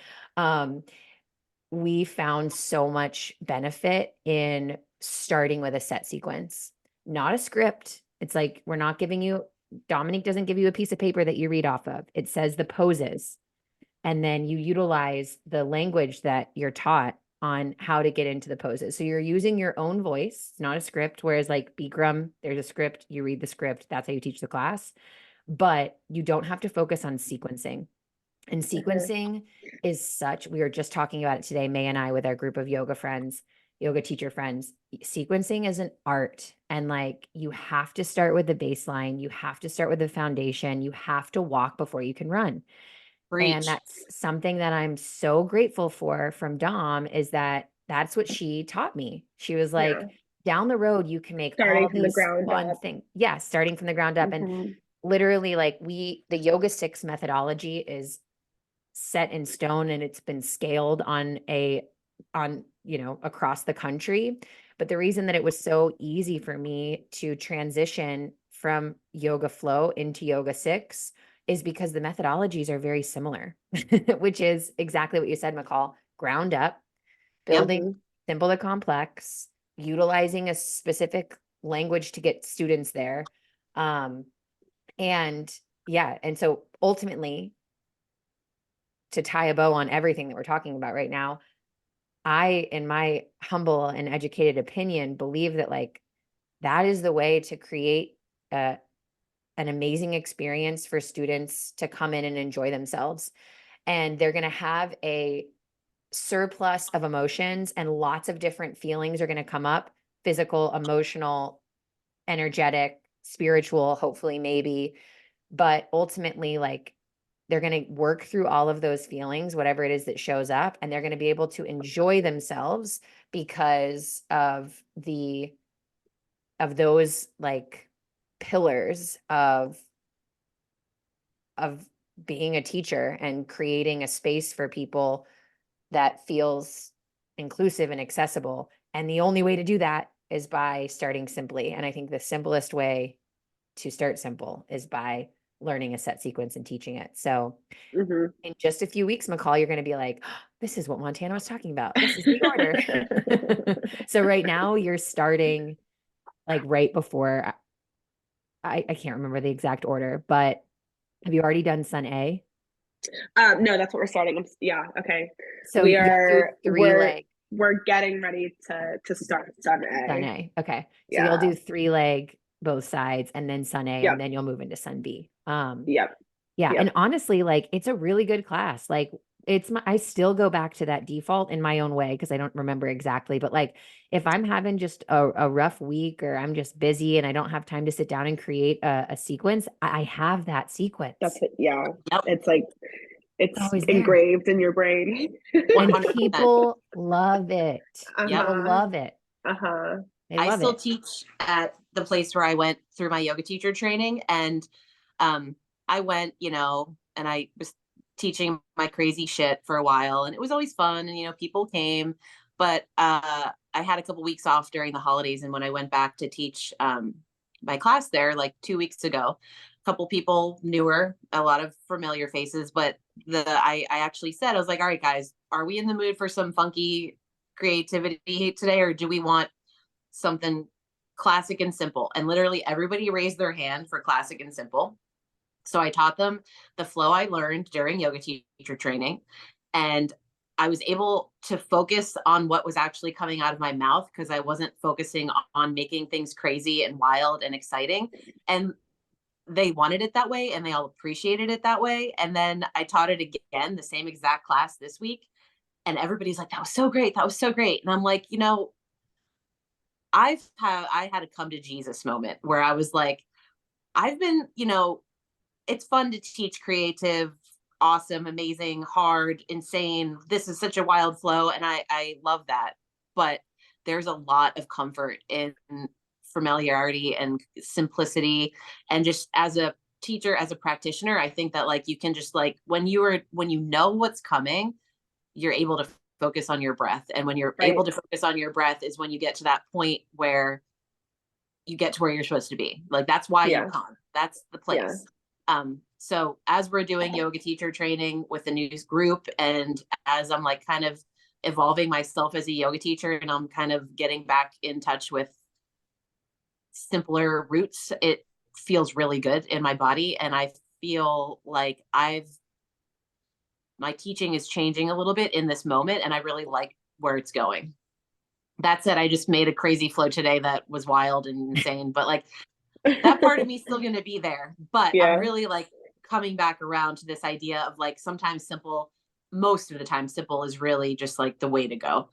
[SPEAKER 1] we found so much benefit in starting with a set sequence, not a script. It's like, we're not giving you, Dominique doesn't give you a piece of paper that you read off of. It says the poses. And then you utilize the language that you're taught on how to get into the poses. So you're using your own voice, it's not a script. Whereas like Bikram, there's a script, you read the script, that's how you teach the class. But you don't have to focus on sequencing. And sequencing is such, we were just talking about it today, May and I, with our group of yoga friends, yoga teacher friends. Sequencing is an art. And like, you have to start with the baseline. You have to start with the foundation. You have to walk before you can run.
[SPEAKER 2] Preach.
[SPEAKER 1] And that's something that I'm so grateful for from Dom, is that that's what she taught me. She was like, down the road, you can make
[SPEAKER 3] Starting
[SPEAKER 1] all
[SPEAKER 3] from the
[SPEAKER 1] these
[SPEAKER 3] ground
[SPEAKER 1] fun
[SPEAKER 3] up.
[SPEAKER 1] things. Yeah, starting from the ground up. And literally, like, the Yoga 6 methodology is set in stone, and it's been scaled on across the country. But the reason that it was so easy for me to transition from yoga flow into yoga 6 is because the methodologies are very similar, which is exactly what you said, McCall. Ground up, building simple to complex, utilizing a specific language to get students there. And so ultimately, to tie a bow on everything that we're talking about right now, I, in my humble and educated opinion, believe that like that is the way to create an amazing experience for students to come in and enjoy themselves. And they're going to have a surplus of emotions, and lots of different feelings are going to come up: physical, emotional, energetic, spiritual, hopefully, maybe. But ultimately, like, they're going to work through all of those feelings, whatever it is that shows up, and they're going to be able to enjoy themselves because of those like pillars of being a teacher and creating a space for people that feels inclusive and accessible. And the only way to do that is by starting simply. And I think the simplest way to start simple is by learning a set sequence and teaching it. So in just a few weeks, McCall, you're going to be like, oh, this is what Montana was talking about. This is the order. So right now you're starting like right before, I can't remember the exact order, but have you already done Sun A?
[SPEAKER 3] No, that's what we're starting. Yeah. Okay.
[SPEAKER 1] So
[SPEAKER 3] we're getting ready to start Sun A.
[SPEAKER 1] Sun A. Okay. So
[SPEAKER 3] Yeah.
[SPEAKER 1] you'll do 3-leg both sides, and then Sun A, and then you'll move into Sun B. Yeah. And honestly, like, it's a really good class. Like, I still go back to that default in my own way, because I don't remember exactly, but like, if I'm having just a rough week, or I'm just busy and I don't have time to sit down and create a sequence, I have that sequence.
[SPEAKER 3] That's it. Yeah. It's like, it's
[SPEAKER 1] always
[SPEAKER 3] engraved in your brain.
[SPEAKER 1] And people love it. People love it.
[SPEAKER 2] I still teach at the place where I went through my yoga teacher training, and I went, and I was teaching my crazy shit for a while, and it was always fun, and people came, but I had a couple weeks off during the holidays, and when I went back to teach my class there like 2 weeks ago, a couple people newer, a lot of familiar faces, but I actually said, I was like, all right, guys, are we in the mood for some funky creativity today, or do we want something classic and simple? And literally everybody raised their hand for classic and simple. So I taught them the flow I learned during yoga teacher training, and I was able to focus on what was actually coming out of my mouth, because I wasn't focusing on making things crazy and wild and exciting. And they wanted it that way, and they all appreciated it that way. And then I taught it again, the same exact class this week, and everybody's like, that was so great. That was so great. And I'm like, I had a come to Jesus moment where I was like, I've been, it's fun to teach creative, awesome, amazing, hard, insane. This is such a wild flow. And I love that. But there's a lot of comfort in familiarity and simplicity. And just as a teacher, as a practitioner, I think that like you can just like when you know what's coming, you're able to focus on your breath. And when you're able to focus on your breath is when you get to that point where you get to where you're supposed to be. Like that's why you come. That's the place. So as we're doing yoga teacher training with the new group, and as I'm like kind of evolving myself as a yoga teacher, and I'm kind of getting back in touch with simpler roots, it feels really good in my body. And I feel like my teaching is changing a little bit in this moment, and I really like where it's going. That said, I just made a crazy flow today that was wild and insane, but like that part of me is still going to be there. But I'm really like coming back around to this idea of like sometimes simple, most of the time simple is really just like the way to go.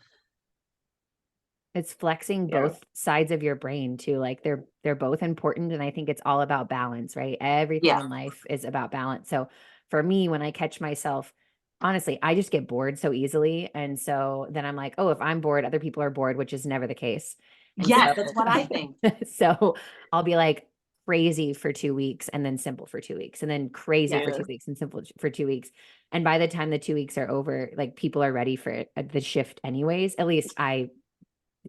[SPEAKER 1] It's flexing both sides of your brain too. Like they're both important. And I think it's all about balance, right? Everything in life is about balance. So for me, when I catch myself, honestly, I just get bored so easily. And so then I'm like, oh, if I'm bored, other people are bored, which is never the case. And
[SPEAKER 2] yes, that's what I think.
[SPEAKER 1] So I'll be like crazy for 2 weeks and then simple for 2 weeks and then crazy for 2 weeks and simple for 2 weeks. And by the time the 2 weeks are over, like people are ready for it, the shift anyways. At least I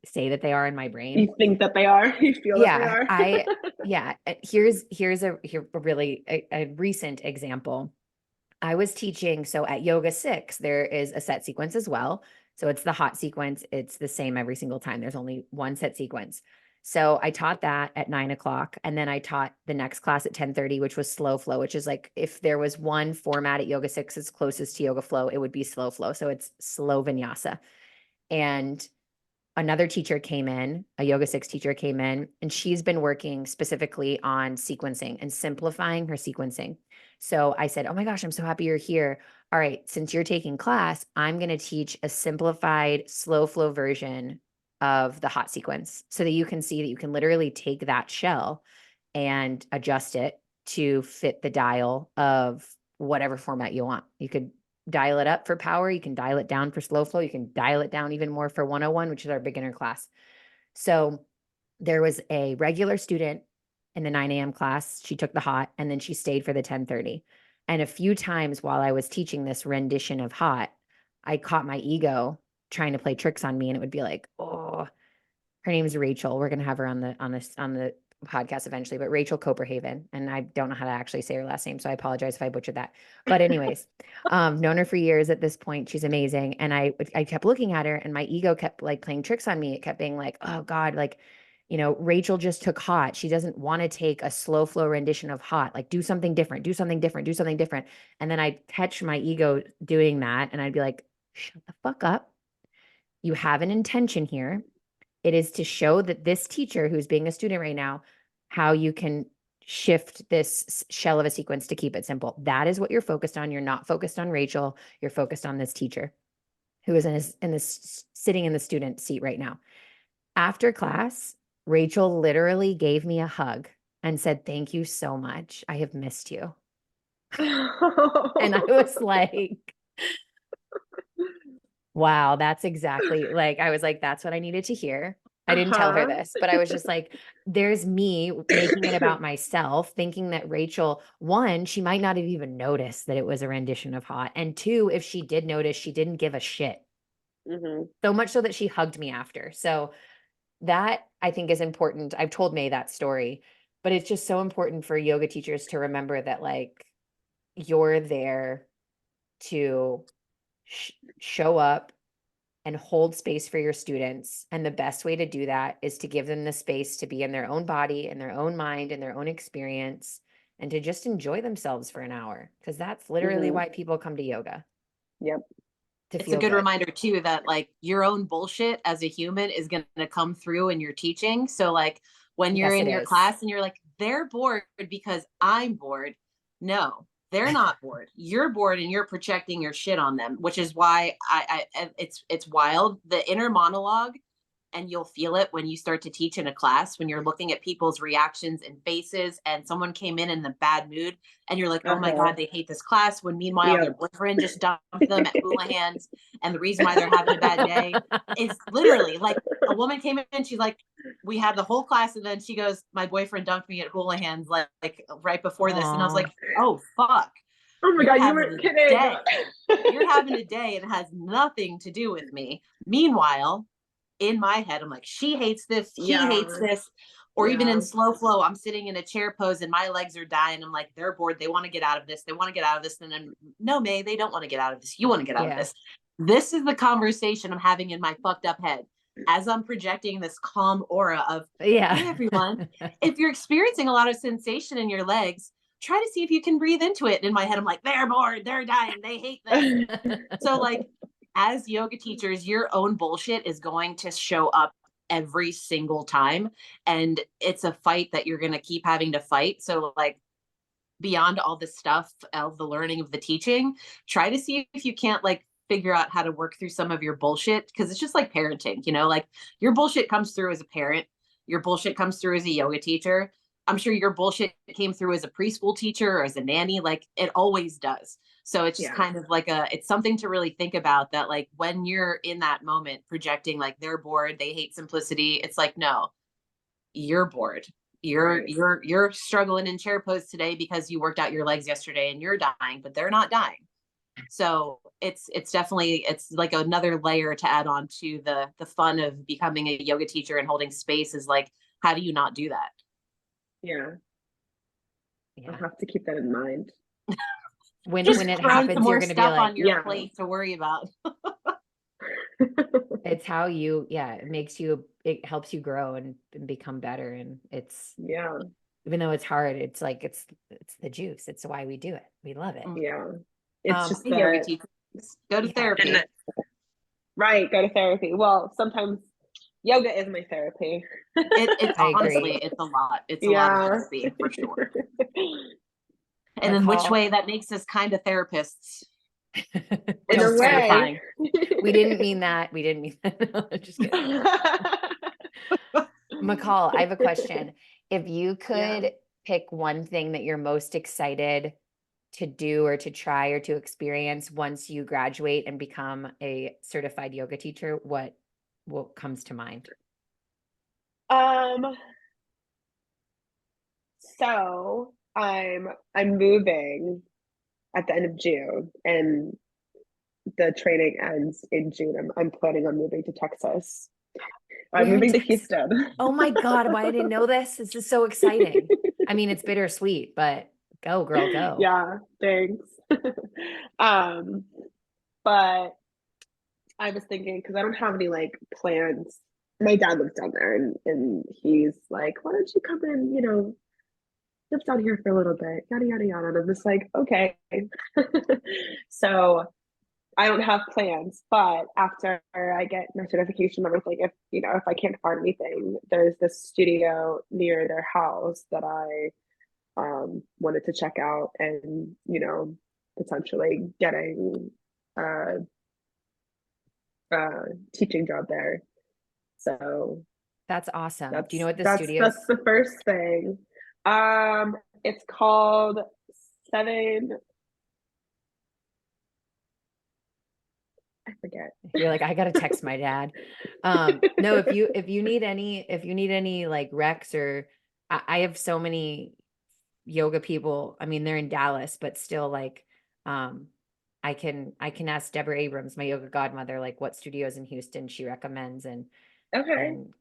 [SPEAKER 1] say that they are in my brain.
[SPEAKER 3] You think that they are, you feel that
[SPEAKER 1] they are. Here's a really a recent example. I was teaching, so at Yoga 6, there is a set sequence as well. So it's the hot sequence. It's the same every single time. There's only one set sequence. So I taught that at 9:00, and then I taught the next class at 10:30, which was slow flow, which is like, if there was one format at Yoga 6 that's closest to yoga flow, it would be slow flow. So it's slow vinyasa. And another teacher came in, a Yoga 6 teacher came in, and she's been working specifically on sequencing and simplifying her sequencing. So I said, oh my gosh, I'm so happy you're here. All right, since you're taking class, I'm going to teach a simplified slow flow version of the hot sequence so that you can see that you can literally take that shell and adjust it to fit the dial of whatever format you want. You could dial it up for power. You can dial it down for slow flow. You can dial it down even more for 101, which is our beginner class. So there was a regular student in the 9 a.m. class. She took the hot and then she stayed for the 10:30. And a few times while I was teaching this rendition of hot, I caught my ego trying to play tricks on me. And it would be like, oh, her name's Rachel. We're going to have her on the podcast eventually, but Rachel Coperhaven. And I don't know how to actually say her last name, so I apologize if I butchered that. But anyways, known her for years at this point. She's amazing. And I kept looking at her and my ego kept like playing tricks on me. It kept being like, oh God, like, Rachel just took hot. She doesn't want to take a slow flow rendition of hot. Like, do something different, do something different, do something different. And then I'd catch my ego doing that. And I'd be like, shut the fuck up. You have an intention here. It is to show that this teacher who's being a student right now, how you can shift this shell of a sequence to keep it simple. That is what you're focused on. You're not focused on Rachel. You're focused on this teacher who is sitting in the student seat right now. After class, Rachel literally gave me a hug and said, thank you so much. I have missed you. And I was like, wow, that's exactly like, I was like, that's what I needed to hear. I didn't tell her this, but I was just like, there's me making it about myself, thinking that Rachel, one, she might not have even noticed that it was a rendition of hot. And two, if she did notice, she didn't give a shit. So much so that she hugged me after. So that I think is important. I've told May that story, but it's just so important for yoga teachers to remember that like you're there to show up and hold space for your students. And the best way to do that is to give them the space to be in their own body, in their own mind, in their own experience, and to just enjoy themselves for an hour. Because that's literally why people come to yoga.
[SPEAKER 3] Yep.
[SPEAKER 2] It's a good reminder too, that like your own bullshit as a human is going to come through in your teaching. So like when you're in your class and you're like, they're bored because I'm bored. No, they're not bored. You're bored and you're projecting your shit on them, which is why it's wild. The inner monologue and you'll feel it when you start to teach in a class, when you're looking at people's reactions and faces, and someone came in a bad mood, and you're like, oh my God, they hate this class. When meanwhile, their boyfriend just dumped them at Houlihan's. And the reason why they're having a bad day is literally like a woman came in and she's like, we had the whole class. And then she goes, my boyfriend dumped me at Houlihan's like right before this. And I was like, oh, fuck.
[SPEAKER 3] Oh my God, you weren't kidding.
[SPEAKER 2] You're having a day and it has nothing to do with me. Meanwhile, in my head, I'm like, she hates this, he hates this. Or even in slow flow, I'm sitting in a chair pose and my legs are dying. I'm like, they're bored. They want to get out of this. They want to get out of this. And then, no, May, they don't want to get out of this. You want to get out of this. This is the conversation I'm having in my fucked up head as I'm projecting this calm aura of, hey, everyone, if you're experiencing a lot of sensation in your legs, try to see if you can breathe into it. And in my head, I'm like, they're bored, they're dying, they hate this. So like, as yoga teachers, your own bullshit is going to show up every single time. And it's a fight that you're going to keep having to fight. So like, beyond all the stuff of the learning of the teaching, try to see if you can't like figure out how to work through some of your bullshit. Cause it's just like parenting, you know, like your bullshit comes through as a parent, your bullshit comes through as a yoga teacher. I'm sure your bullshit came through as a preschool teacher or as a nanny, like it always does. So it's just kind of like it's something to really think about, that like when you're in that moment projecting like they're bored, they hate simplicity. It's like, no, you're bored. You're struggling in chair pose today because you worked out your legs yesterday and you're dying, but they're not dying. So it's definitely, it's like another layer to add on to the fun of becoming a yoga teacher and holding space is like, how do you not do that?
[SPEAKER 3] I'll have to keep that in mind.
[SPEAKER 1] When it happens, you're going to be like,
[SPEAKER 2] on your plate to worry about.
[SPEAKER 1] It's how you, it makes you, it helps you grow and become better. And it's, even though it's hard, it's like, it's the juice. It's why we do it. We love it.
[SPEAKER 3] It's just
[SPEAKER 2] yoga teachers, go to therapy.
[SPEAKER 3] Right. Go to therapy. Well, sometimes yoga is my therapy.
[SPEAKER 2] It's honestly, it's a lot. It's a lot of therapy for sure. And in which way that makes us kind of therapists.
[SPEAKER 3] In a way.
[SPEAKER 1] We didn't mean that. We didn't mean that. No, just kidding. McCall, I have a question. If you could pick one thing that you're most excited to do or to try or to experience once you graduate and become a certified yoga teacher, what comes to mind?
[SPEAKER 3] So I'm moving at the end of June and the training ends in June. I'm planning on moving to Texas. I'm moving to Houston.
[SPEAKER 1] Oh my God, why I didn't know this. This is so exciting. I mean, it's bittersweet, but go girl, go.
[SPEAKER 3] Yeah, thanks. But I was thinking, because I don't have any like plans. My dad lives down there and he's like, why don't you come in, live down here for a little bit, yada, yada, yada. And I'm just like, okay. So I don't have plans, but after I get my certification and everything, if I can't find anything, there's this studio near their house that I wanted to check out and, potentially getting a teaching job there. So
[SPEAKER 1] that's awesome. Do you know what the studio is?
[SPEAKER 3] That's the first thing. It's called 7. I forget.
[SPEAKER 1] You're like, I gotta text my dad. No, if you need any like recs or I have so many yoga people. I mean, they're in Dallas, but still like, I can ask Deborah Abrams, my yoga godmother, like what studios in Houston she recommends and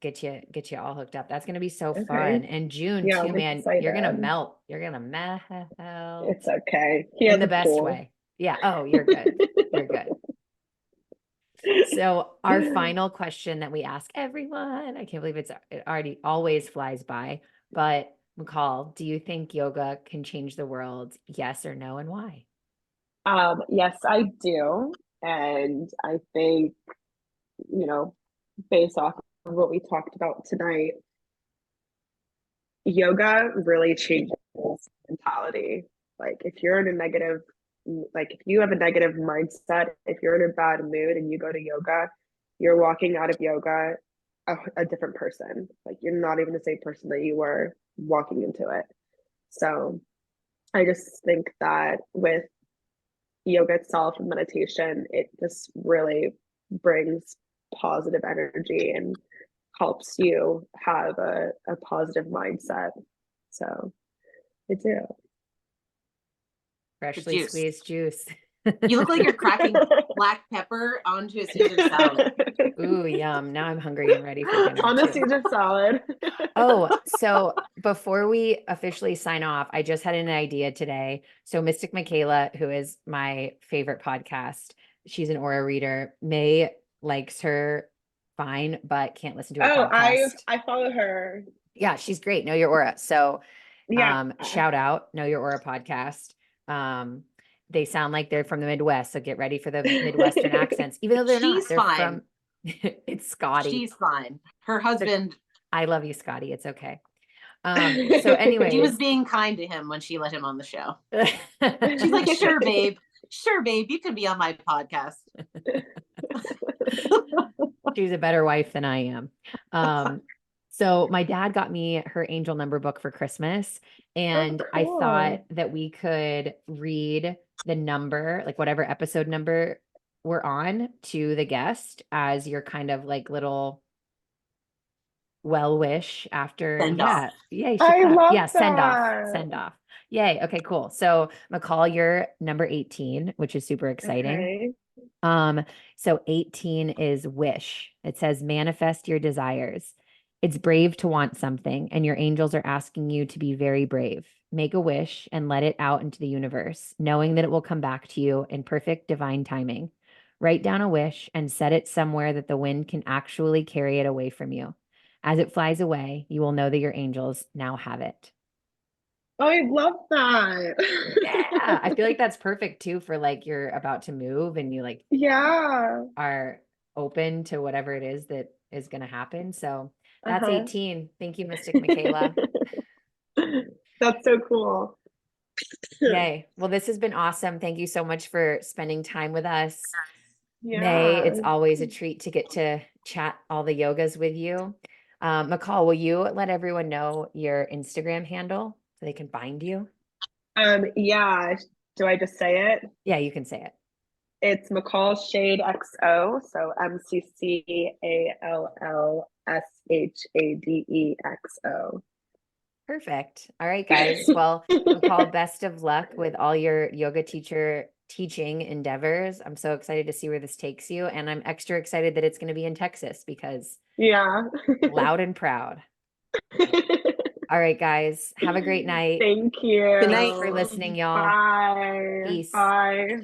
[SPEAKER 1] get you all hooked up. That's gonna be so fun. And June too, man. Excited. You're gonna melt. You're gonna melt.
[SPEAKER 3] It's okay.
[SPEAKER 1] In the best way. Yeah. Oh, you're good. You're good. So our final question that we ask everyone, I can't believe it already always flies by, but McCall, do you think yoga can change the world? Yes or no, and why?
[SPEAKER 3] Yes, I do. And I think, based off of what we talked about tonight, yoga really changes mentality. Like if you're in a negative, like if you have a negative mindset, if you're in a bad mood and you go to yoga, you're walking out of yoga a different person. Like you're not even the same person that you were walking into it. So I just think that with yoga itself and meditation, it just really brings positive energy and helps you have a positive mindset. So I do.
[SPEAKER 1] Freshly
[SPEAKER 2] juice.
[SPEAKER 1] squeezed juice.
[SPEAKER 2] You look like you're cracking black pepper onto a Caesar salad.
[SPEAKER 1] Ooh, yum. Now I'm hungry and ready for dinner
[SPEAKER 3] On the
[SPEAKER 1] too.
[SPEAKER 3] Caesar salad.
[SPEAKER 1] Oh, so before we officially sign off, I just had an idea today. So Mystic Michaela, who is my favorite podcast, she's an aura reader. May likes her fine, but can't listen to her
[SPEAKER 3] Oh,
[SPEAKER 1] podcast.
[SPEAKER 3] I follow her.
[SPEAKER 1] Yeah, she's great. Know Your Aura. So
[SPEAKER 3] Yeah.
[SPEAKER 1] shout out Know Your Aura podcast. They sound like they're from the Midwest, so get ready for the Midwestern accents, even though they're not.
[SPEAKER 2] She's
[SPEAKER 1] They're
[SPEAKER 2] fine.
[SPEAKER 1] from it's Scotty.
[SPEAKER 2] She's fine. Her husband,
[SPEAKER 1] I love you, Scotty. It's okay. So anyway,
[SPEAKER 2] she was being kind to him when she let him on the show. She's like, sure, babe. Sure, babe, you can be on my podcast.
[SPEAKER 1] She's a better wife than I am. So my dad got me her angel number book for Christmas, and I thought that we could read the number, like whatever episode number we're on, to the guest as your kind of like little well wish after.
[SPEAKER 2] Send off.
[SPEAKER 1] Yay.
[SPEAKER 3] I love
[SPEAKER 1] yeah, send
[SPEAKER 3] that.
[SPEAKER 1] off. Yay. Okay, cool. So McCall, you're number 18, which is super exciting.
[SPEAKER 3] Okay.
[SPEAKER 1] So 18 is wish. It says manifest your desires. It's brave to want something, and your angels are asking you to be very brave. Make a wish and let it out into the universe, knowing that it will come back to you in perfect divine timing. Write down a wish and set it somewhere that the wind can actually carry it away from you. As it flies away, you will know that your angels now have it.
[SPEAKER 3] Oh, I love that.
[SPEAKER 1] Yeah, I feel like that's perfect too for like you're about to move and you like
[SPEAKER 3] Yeah.
[SPEAKER 1] are open to whatever it is that is going to happen. So that's 18. Thank you, Mystic Michaela.
[SPEAKER 3] That's so cool.
[SPEAKER 1] Yay. Well, this has been awesome. Thank you so much for spending time with us.
[SPEAKER 3] Yeah.
[SPEAKER 1] May, it's always a treat to get to chat all the yogas with you. McCall, will you let everyone know your Instagram handle so they can find you?
[SPEAKER 3] Yeah. Do I just say it?
[SPEAKER 1] Yeah, you can say it.
[SPEAKER 3] It's McCall Shade XO. So McCallShadeXO.
[SPEAKER 1] Perfect. All right, guys. Well, McCall, best of luck with all your yoga teaching endeavors. I'm so excited to see where this takes you. And I'm extra excited that it's going to be in Texas because
[SPEAKER 3] yeah.
[SPEAKER 1] loud and proud. All right, guys. Have a great night.
[SPEAKER 3] Thank you.
[SPEAKER 2] Good night.
[SPEAKER 1] Thanks for listening, y'all.
[SPEAKER 3] Bye.
[SPEAKER 1] Peace.
[SPEAKER 3] Bye.